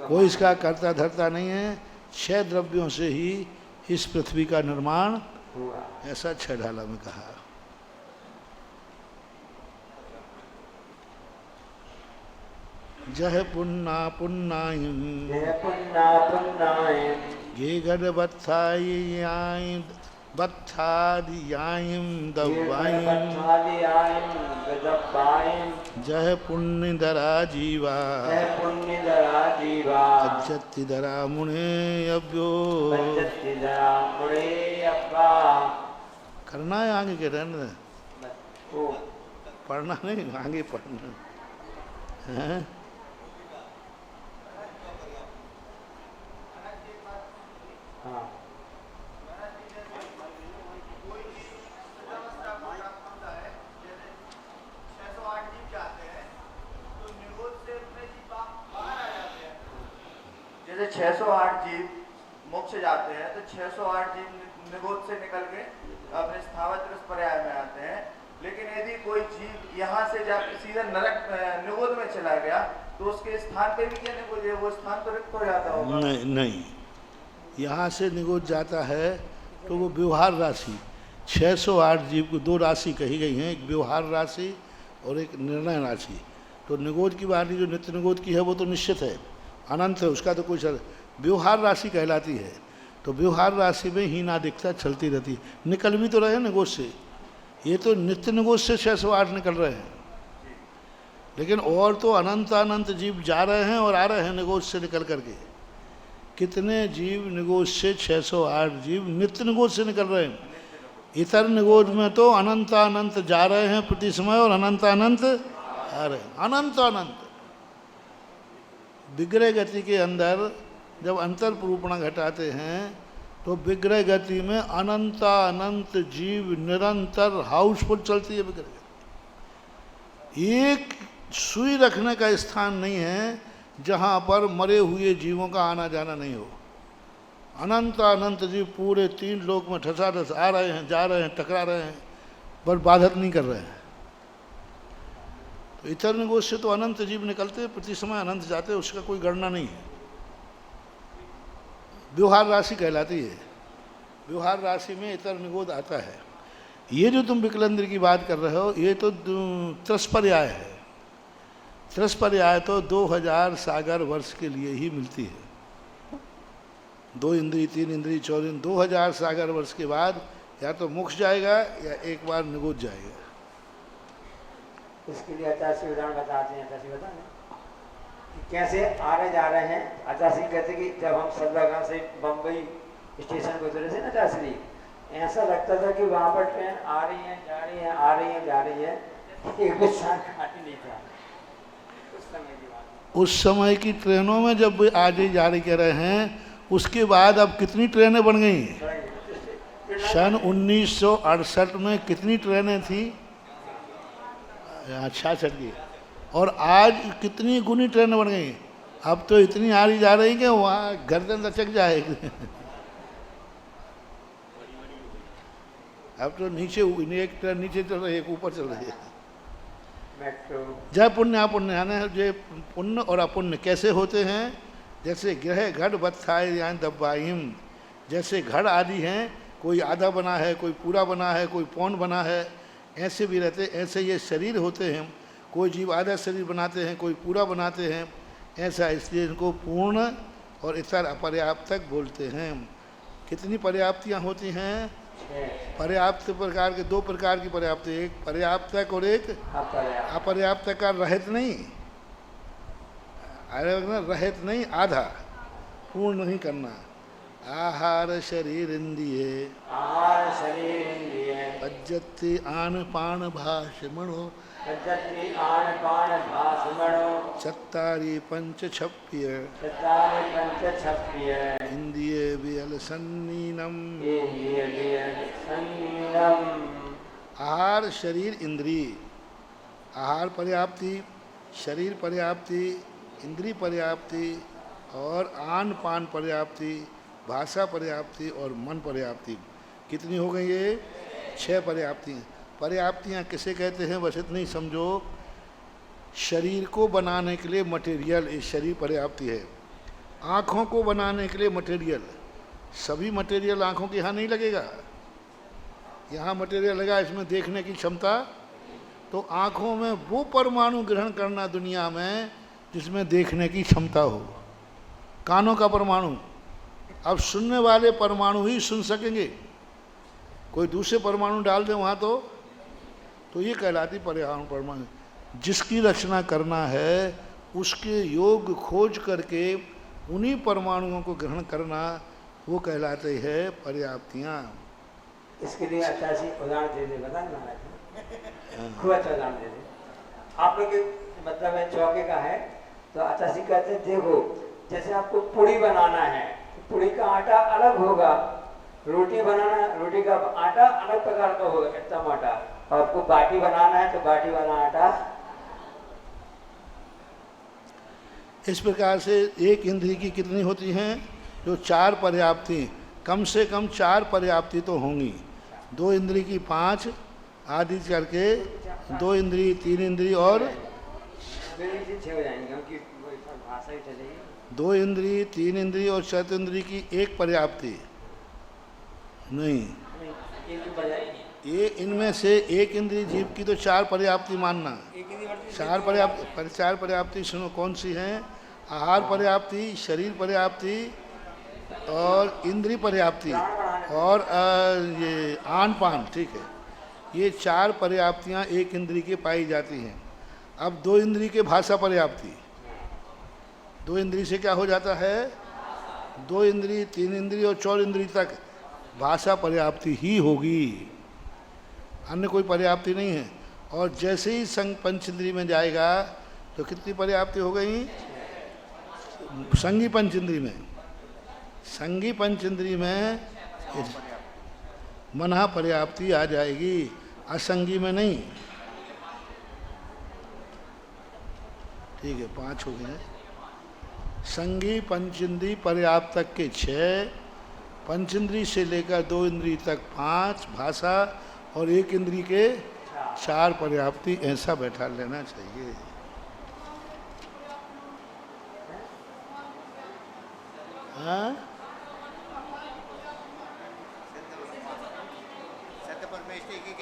कोई इसका कर्ता धरता नहीं है। 6 द्रव्यों से ही इस पृथ्वी का निर्माण हुआ, ऐसा 6 ढाला में कहा। जह पुन्ना पुन्नायम ये गड बत्थायियायम बत्थादियायम दवायम जह पुण्यधरा जीवा अज्जतिधरा मुने अभ्यो। करना है आगे के रहने, पढ़ना नहीं, आगे पढ़ना है। जैसे 608 जीव मोक्ष जाते हैं तो 608 जीव निगोद से निकल के अपने स्थावर पर्याय में आते हैं। लेकिन यदि कोई जीव यहाँ से जाकर सीधा नरक निगोद में चला गया तो उसके स्थान पे भी क्या निगोद है, वो स्थान तो रिक्त हो जाता होगा? नहीं नहीं, यहाँ से निगोद जाता है तो वो व्यवहार राशि, 608 जीव को 2 राशि कही गई हैं, एक व्यवहार राशि और एक निर्णय राशि। तो निगोद की वाली जो नित्य निगोद की है वो तो निश्चित है, अनंत है, उसका तो कोई व्यवहार राशि कहलाती है। तो व्यवहार राशि में हीनादिकता चलती रहती है, निकल भी तो रहे हैं निगोद से। ये तो नित्य निगोद से 608 निकल रहे हैं, लेकिन और तो अनंत अनंत जीव जा रहे हैं और आ रहे हैं निगोद से निकल करके। कितने जीव निगोद से 608 जीव नित्य निगोद से निकल रहे हैं। इतर निगोद में तो अनंत अनंत जा रहे हैं प्रति समय और अनंत अनंत आ रहे हैं, अनंत अनंत। विग्रह गति के अंदर जब अंतर प्रूपणा घटाते हैं तो विग्रह गति में अनंत अनंत जीव निरंतर हाउसफुल चलती है विग्रह गति। एक सुई रखने का स्थान नहीं है जहाँ पर मरे हुए जीवों का आना जाना नहीं हो। अनंत अनंत जीव पूरे 3 लोक में ठसाठस आ रहे हैं, जा रहे हैं, टकरा रहे हैं, पर बाधित नहीं कर रहे हैं। तो इतर निगोद से तो अनंत जीव निकलते हैं, प्रति समय अनंत जाते हैं, उसका कोई गणना नहीं है। व्यवहार राशि कहलाती है, व्यवहार राशि में इतर निगोद आता है। ये जो तुम विकलेंद्र की बात कर रहे हो ये तो त्रस्पर्याय है। त्रस्पर्याय तो 2000 सागर वर्ष के लिए ही मिलती है। 2 इंद्री 3 इंद्री 4 इंद्री 2000 सागर वर्ष के बाद या तो मोक्ष जाएगा या एक बार निगोच जाएगा। इसके लिए आचार्य उदाहरण बताते हैं। आचार्य बता दें कि कैसे आ रहे जा रहे हैं। आचार्य कहते कि जब हम सदरगाह से बम्बई स्टेशन को उतरे थे ना आचार्य, ऐसा लगता था कि वहाँ पर ट्रेन आ रही है जा रही है, आ रही है जा रही है, एक भी शांत खाती नहीं था उस समय की बात। उस समय की ट्रेनों में जब आज ही जारी कर रहे हैं, उसके बाद अब कितनी ट्रेनें बन गई? सन 1968 में कितनी ट्रेनें थी? 66 की। और आज कितनी गुनी ट्रेनें बन गई? अब तो इतनी आ रही जा रही कि वहाँ गर्दन लचक जाएगी। अब तो नीचे एक ट्रेन नीचे चल रही है, एक ऊपर चल रही है। मेट्रो जय पुण्य अपुण्य, यानी जो पुण्य और अपुण्य कैसे होते हैं? जैसे ग्रह घट बत्थाए या दब्बाइम, जैसे घड़ आदि हैं, कोई आधा बना है, कोई पूरा बना है, कोई पौन बना है, ऐसे भी रहते। ऐसे ये शरीर होते हैं, कोई जीव आधा शरीर बनाते हैं, कोई पूरा बनाते हैं, ऐसा। इसलिए इनको पूर्ण और इतर अपर्याप्तक बोलते हैं। कितनी पर्याप्तियाँ होती हैं? पर्याप्त प्रकार के 2 प्रकार की पर्याप्ति, एक पर्याप्तक और एक अपर्याप्तक का रहित नहीं। अरे रहित नहीं, आधा, पूर्ण नहीं करना। आहार शरीर इंद्रिय आहार शरीर इंद्रिय पज्जति आन पान भाषमणो पद्धति आन पान भाषमणो चत्तारी पंच छप्य चत्तारि पंच छप्य इंद्रिय वियल सन्नीनम। संगीनम। आहार शरीर इंद्रिय, आहार पर्याप्ति, शरीर पर्याप्ति, इंद्रिय पर्याप्ति और आन पान पर्याप्ति, भाषा पर्याप्ति और मन पर्याप्ति। कितनी हो गई ये? 6 पर्याप्ति। पर्याप्तियाँ किसे कहते हैं बस इतनी समझो। शरीर को बनाने के लिए मटेरियल, ये शरीर पर्याप्ति है। आँखों को बनाने के लिए मटेरियल, सभी मटेरियल आँखों के यहाँ नहीं लगेगा। यहाँ मटेरियल लगा, इसमें देखने की क्षमता, तो आँखों में वो परमाणु ग्रहण करना दुनिया में जिसमें देखने की क्षमता हो। कानों का परमाणु, अब सुनने वाले परमाणु ही सुन सकेंगे, कोई दूसरे परमाणु डाल दें वहाँ तो ये कहलाती पर्यावरण परमाणु। जिसकी रचना करना है उसके योग खोज करके उन्हीं परमाणुओं को ग्रहण करना, वो कहलाते हैं पर्याप्तियाँ। इसके लिए अच्छा सी उदाहरण दे दे, बता महाराज, खूब अच्छा उदाहरण दे दे। आप लोग के मतलब है चौके का है, तो अच्छा सी कहते हैं देखो, जैसे आपको पूड़ी बनाना है तो पूड़ी का आटा अलग होगा, रोटी बनाना, रोटी का आटा अलग प्रकार का होगा, इतना मोटा। और आपको बाटी बनाना है तो बाटी वाला आटा। इस प्रकार से एक इंद्रिय की कितनी होती हैं? जो 4 पर्याप्ति, कम से कम 4 पर्याप्ति तो होंगी। 2 इंद्रिय की 5 आदि करके 2 इंद्रिय 3 इंद्रिय और 6 हो जाएंगे, क्योंकि भाषा ही चलेगी। 2 इंद्रिय 3 इंद्रिय और 7 इंद्रिय की 1 पर्याप्ति नहीं। ये इनमें से एक इंद्रिय जीव की तो 4 पर्याप्ति मानना। 4 पर्याप्ति सुनो कौन सी हैं? आहार पर्याप्ति, शरीर पर्याप्ति और इंद्रिय पर्याप्ति और ये आन पान, ठीक है। ये 4 पर्याप्तियाँ एक इंद्रिय की पाई जाती हैं। अब 2 इंद्रिय के भाषा पर्याप्ति, 2 इंद्रिय से क्या हो जाता है? 2 इंद्रिय 3 इंद्रिय और 4 इंद्रिय तक भाषा पर्याप्ति ही होगी, अन्य कोई पर्याप्ति नहीं है। और जैसे ही संग पंचेंद्रिय में जाएगा तो कितनी पर्याप्ति हो गई? संगी पंचेंद्रिय में, संगी पंचेंद्रिय में मनः पर्याप्ति आ जाएगी, असंगी में नहीं। ठीक है, 5 हो गए। संगी पंचेंद्रिय पर्याप्तक के 6, पंचेंद्रिय से लेकर 2 इंद्रिय तक 5 भाषा और 1 इंद्रिय के 4 पर्याप्ति, ऐसा बैठा लेना चाहिए। हाँ,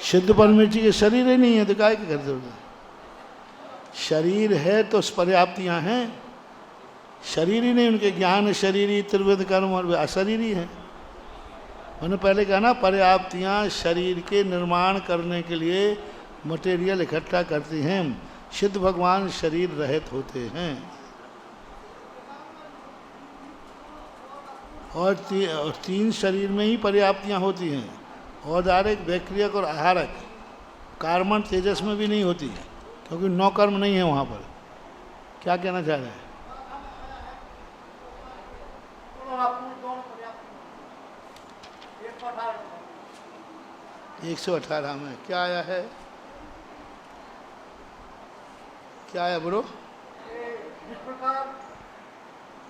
सिद्ध परमेष्टि के शरीर ही नहीं है तो काय के करते हो? शरीर है तो पर्याप्तियाँ हैं। शरीर ही नहीं, उनके ज्ञान शरीरी, त्रिविध कर्म और अशरीरी हैं। मैंने पहले कहा ना, पर्याप्तियाँ शरीर के निर्माण करने के लिए मटेरियल इकट्ठा करती हैं। सिद्ध भगवान शरीर रहित होते हैं। और तीन शरीर में ही पर्याप्तियाँ होती हैं, औदारिक, वैक्रियक और आहारक। कार्मण तेजस में भी नहीं होती, क्योंकि नौ कर्म नहीं है वहाँ पर। क्या कहना चाह रहे हैं? 118 में क्या आया है? क्या आया बोलो? जिस प्रकार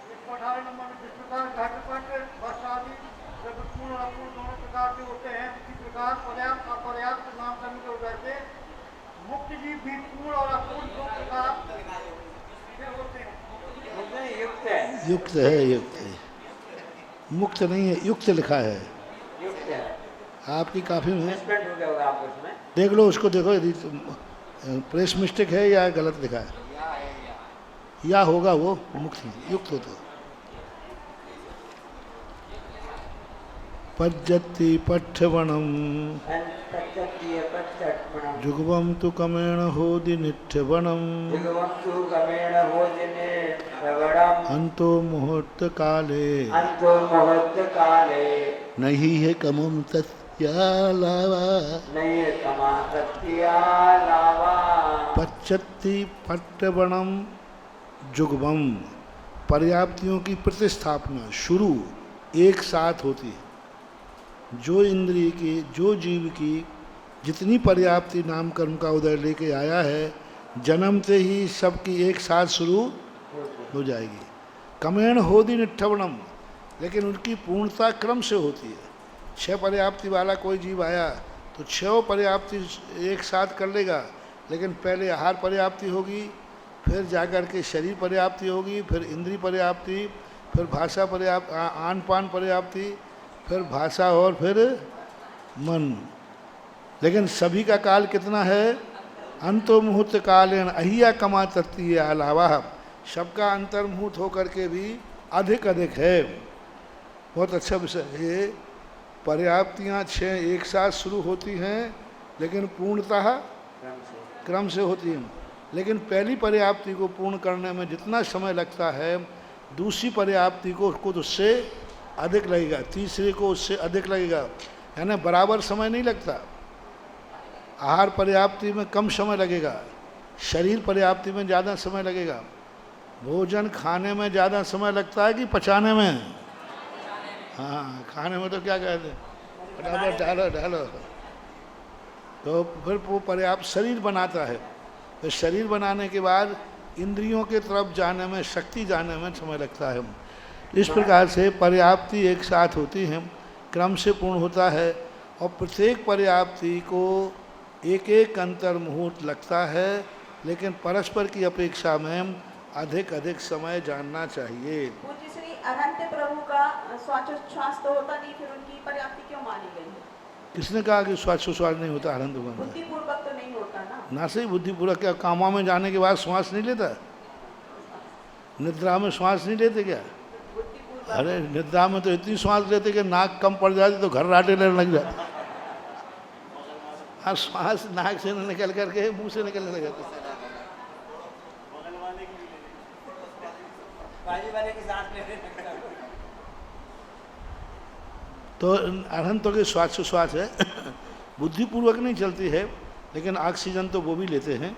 118 नंबर में जिस प्रकार घटपट वर्ष आदि जब पूर्ण और अपूर्ण दोनों प्रकार के होते हैं, उसी प्रकार पर्याप्त अपर्याप्त नाम करने के वजह से मुक्त जीव भी पूर्ण और अपूर्ण दो प्रकार के होते हैं। युक्त है, युक्त है, युक्त है, मुक्त नहीं है, युक्त लिखा है युक्त है। आपकी काफी में। Misprint हो गया होगा आपको उसमें। देख लो उसको, देखो यदि प्रेस मिस्टेक है या गलत लिखा है। या होगा वो मुक्त, युक्त होता। पज्जति पठ्यवणम जुगवम तु कमेण होदि निठ्यवणम अंतो मुहूर्त काले नहीं है कमम तस्यालावा पच्चत्ति पट्टवणम जुगवम। पर्याप्तियों की प्रतिस्थापना शुरू एक साथ होती है। जो इंद्रिय की, जो जीव की जितनी पर्याप्ति नाम कर्म का उदय लेके आया है, जन्मते ही सबकी एक साथ शुरू हो जाएगी। कमेण होदि निठ्ठवणम, लेकिन उनकी पूर्णता क्रम से होती है। 6 पर्याप्ति वाला कोई जीव आया तो 6 पर्याप्ति एक साथ कर लेगा, लेकिन पहले आहार पर्याप्ति होगी, फिर जाकर के शरीर पर्याप्ति होगी, फिर इंद्रिय पर्याप्ति, फिर भाषा पर्याप्ति, आन पान पर्याप्ति, फिर भाषा और फिर मन। लेकिन सभी का काल कितना है? अंतो मुहूर्त कालेन अहिया कमा तत्ती अलावा। सबका अंतर्मुहूर्त होकर के भी अधिक अधिक है। बहुत अच्छा विषय है। पर्याप्तियाँ 6 एक साथ शुरू होती हैं, लेकिन पूर्णतः क्रम से होती हैं। लेकिन पहली पर्याप्ति को पूर्ण करने में जितना समय लगता है, दूसरी पर्याप्ति को उससे अधिक लगेगा, तीसरे को उससे अधिक लगेगा। यानी बराबर समय नहीं लगता। आहार पर्याप्ति में कम समय लगेगा, शरीर पर्याप्ति में ज़्यादा समय लगेगा। भोजन खाने में ज़्यादा समय लगता है कि पचाने में? हाँ, खाने में तो क्या कहते हैं, फटाफट डालो डालो। तो फिर वो पर्याप्त शरीर बनाता है। तो शरीर बनाने के बाद इंद्रियों के तरफ जाने में, शक्ति जाने में समय लगता है। इस प्रकार से पर्याप्ति एक साथ होती है, क्रम से पूर्ण होता है। और प्रत्येक पर्याप्ति को एक एक अंतर मुहूर्त लगता है, लेकिन परस्पर की अपेक्षा में अधिक अधिक समय जानना चाहिए। पूज्य श्री अनंत प्रभु का श्वासोच्छ्वास तो होता नहीं, फिर उनकी पर्याप्ति क्यों मानी गई है? किसने कहा कि श्वासोच्छ्वास नहीं होता अनंत भगवान? बुद्धिपूर्वक तो नहीं होता ना। ना सही बुद्धिपूर्वक। क्या कामा में जाने के बाद श्वास नहीं लेता? निद्रा में श्वास नहीं लेते क्या? अरे निद्रा में तो इतनी श्वास लेते कि नाक कम पड़ जाती तो घर राटे लेने लग जाते। अब श्वास नाक से निकल करके मुंह से निकलने लग जाते। तो अनंतों के श्वासोच्छ्वास है, बुद्धिपूर्वक नहीं चलती है, लेकिन ऑक्सीजन तो वो भी लेते हैं।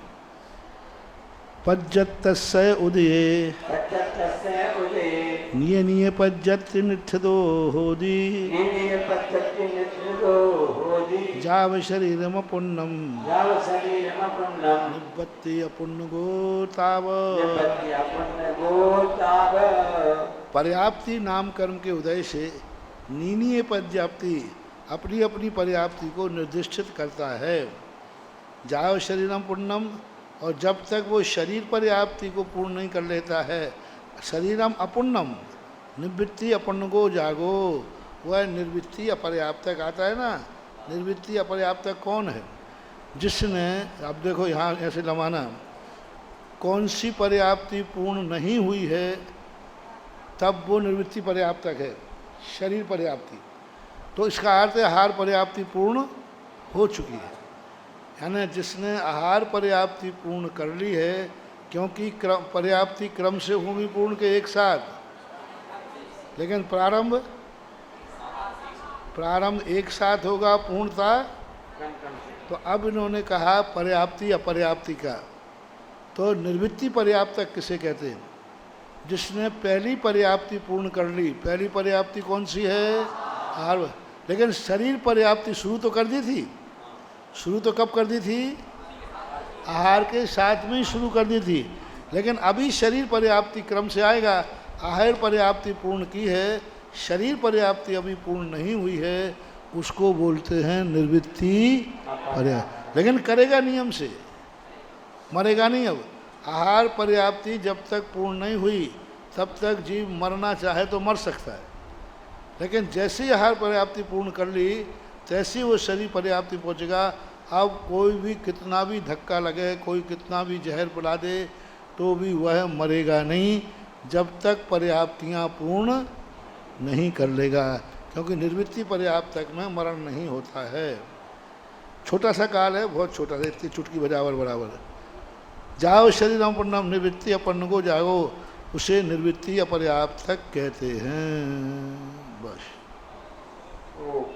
पज्जत्तस्य उदये निये निये पज्जत्ति निठ्ठदो होदि जाव शरीरम पुण्यम निबत्ति अपुण्यगो ताव। पर्याप्ति नाम कर्म के उदय से नीनीय पर्याप्ति अपनी अपनी पर्याप्ति को निर्दिष्टित करता है। जाव शरीरम पुण्यम, और जब तक वो शरीर पर्याप्ति को पूर्ण नहीं कर लेता है, शरीरम अपुण्यम निवृत्ति अपुण्यगो जागो, वह निर्वृत्ति अपर्याप्तक आता है ना। निर्वृत्ति अपर्याप्तक कौन है? जिसने, अब देखो यहाँ ऐसे लमाना, कौन सी पर्याप्ति पूर्ण नहीं हुई है तब वो निवृत्ति पर्याप्तक है, शरीर पर्याप्ति। तो इसका अर्थ है आहार पर्याप्ति पूर्ण हो चुकी है, यानी जिसने आहार पर्याप्ति पूर्ण कर ली है, क्योंकि पर्याप्ति क्रम से होगी पूर्ण के एक साथ, लेकिन प्रारंभ एक साथ होगा पूर्णता। तो अब इन्होंने कहा पर्याप्ति अपर्याप्ति का। तो निर्वृत्ति पर्याप्तक किसे कहते हैं? जिसने पहली पर्याप्ति पूर्ण कर ली। पहली पर्याप्ति कौन सी है? आहार। लेकिन शरीर पर्याप्ति शुरू तो कर दी थी। शुरू तो कब कर दी थी? आहार के साथ में ही शुरू कर दी थी, लेकिन अभी शरीर पर्याप्ति क्रम से आएगा। आहार पर्याप्ति पूर्ण की है, शरीर पर्याप्ति अभी पूर्ण नहीं हुई है, उसको बोलते हैं निर्वृत्ति पर्याप्ति। लेकिन करेगा नियम से, मरेगा नहीं। अब आहार पर्याप्ति जब तक पूर्ण नहीं हुई तब तक जीव मरना चाहे तो मर सकता है, लेकिन जैसे ही आहार पर्याप्ति पूर्ण कर ली तैसे वो शरीर पर्याप्ति पहुँचेगा। अब कोई भी कितना भी धक्का लगे, कोई कितना भी जहर पिला दे, तो भी वह मरेगा नहीं जब तक पर्याप्तियाँ पूर्ण नहीं कर लेगा, क्योंकि निर्वृत्ति पर्याप्तक में मरण नहीं होता है। छोटा सा काल है, बहुत छोटा सा, इतनी चुटकी बराबर बराबर। जाओ शरीर अपन्नम निवृत्ति अपन्न को जाओ, उसे निर्वृत्ति अपर्याप्तक कहते हैं। बस। तो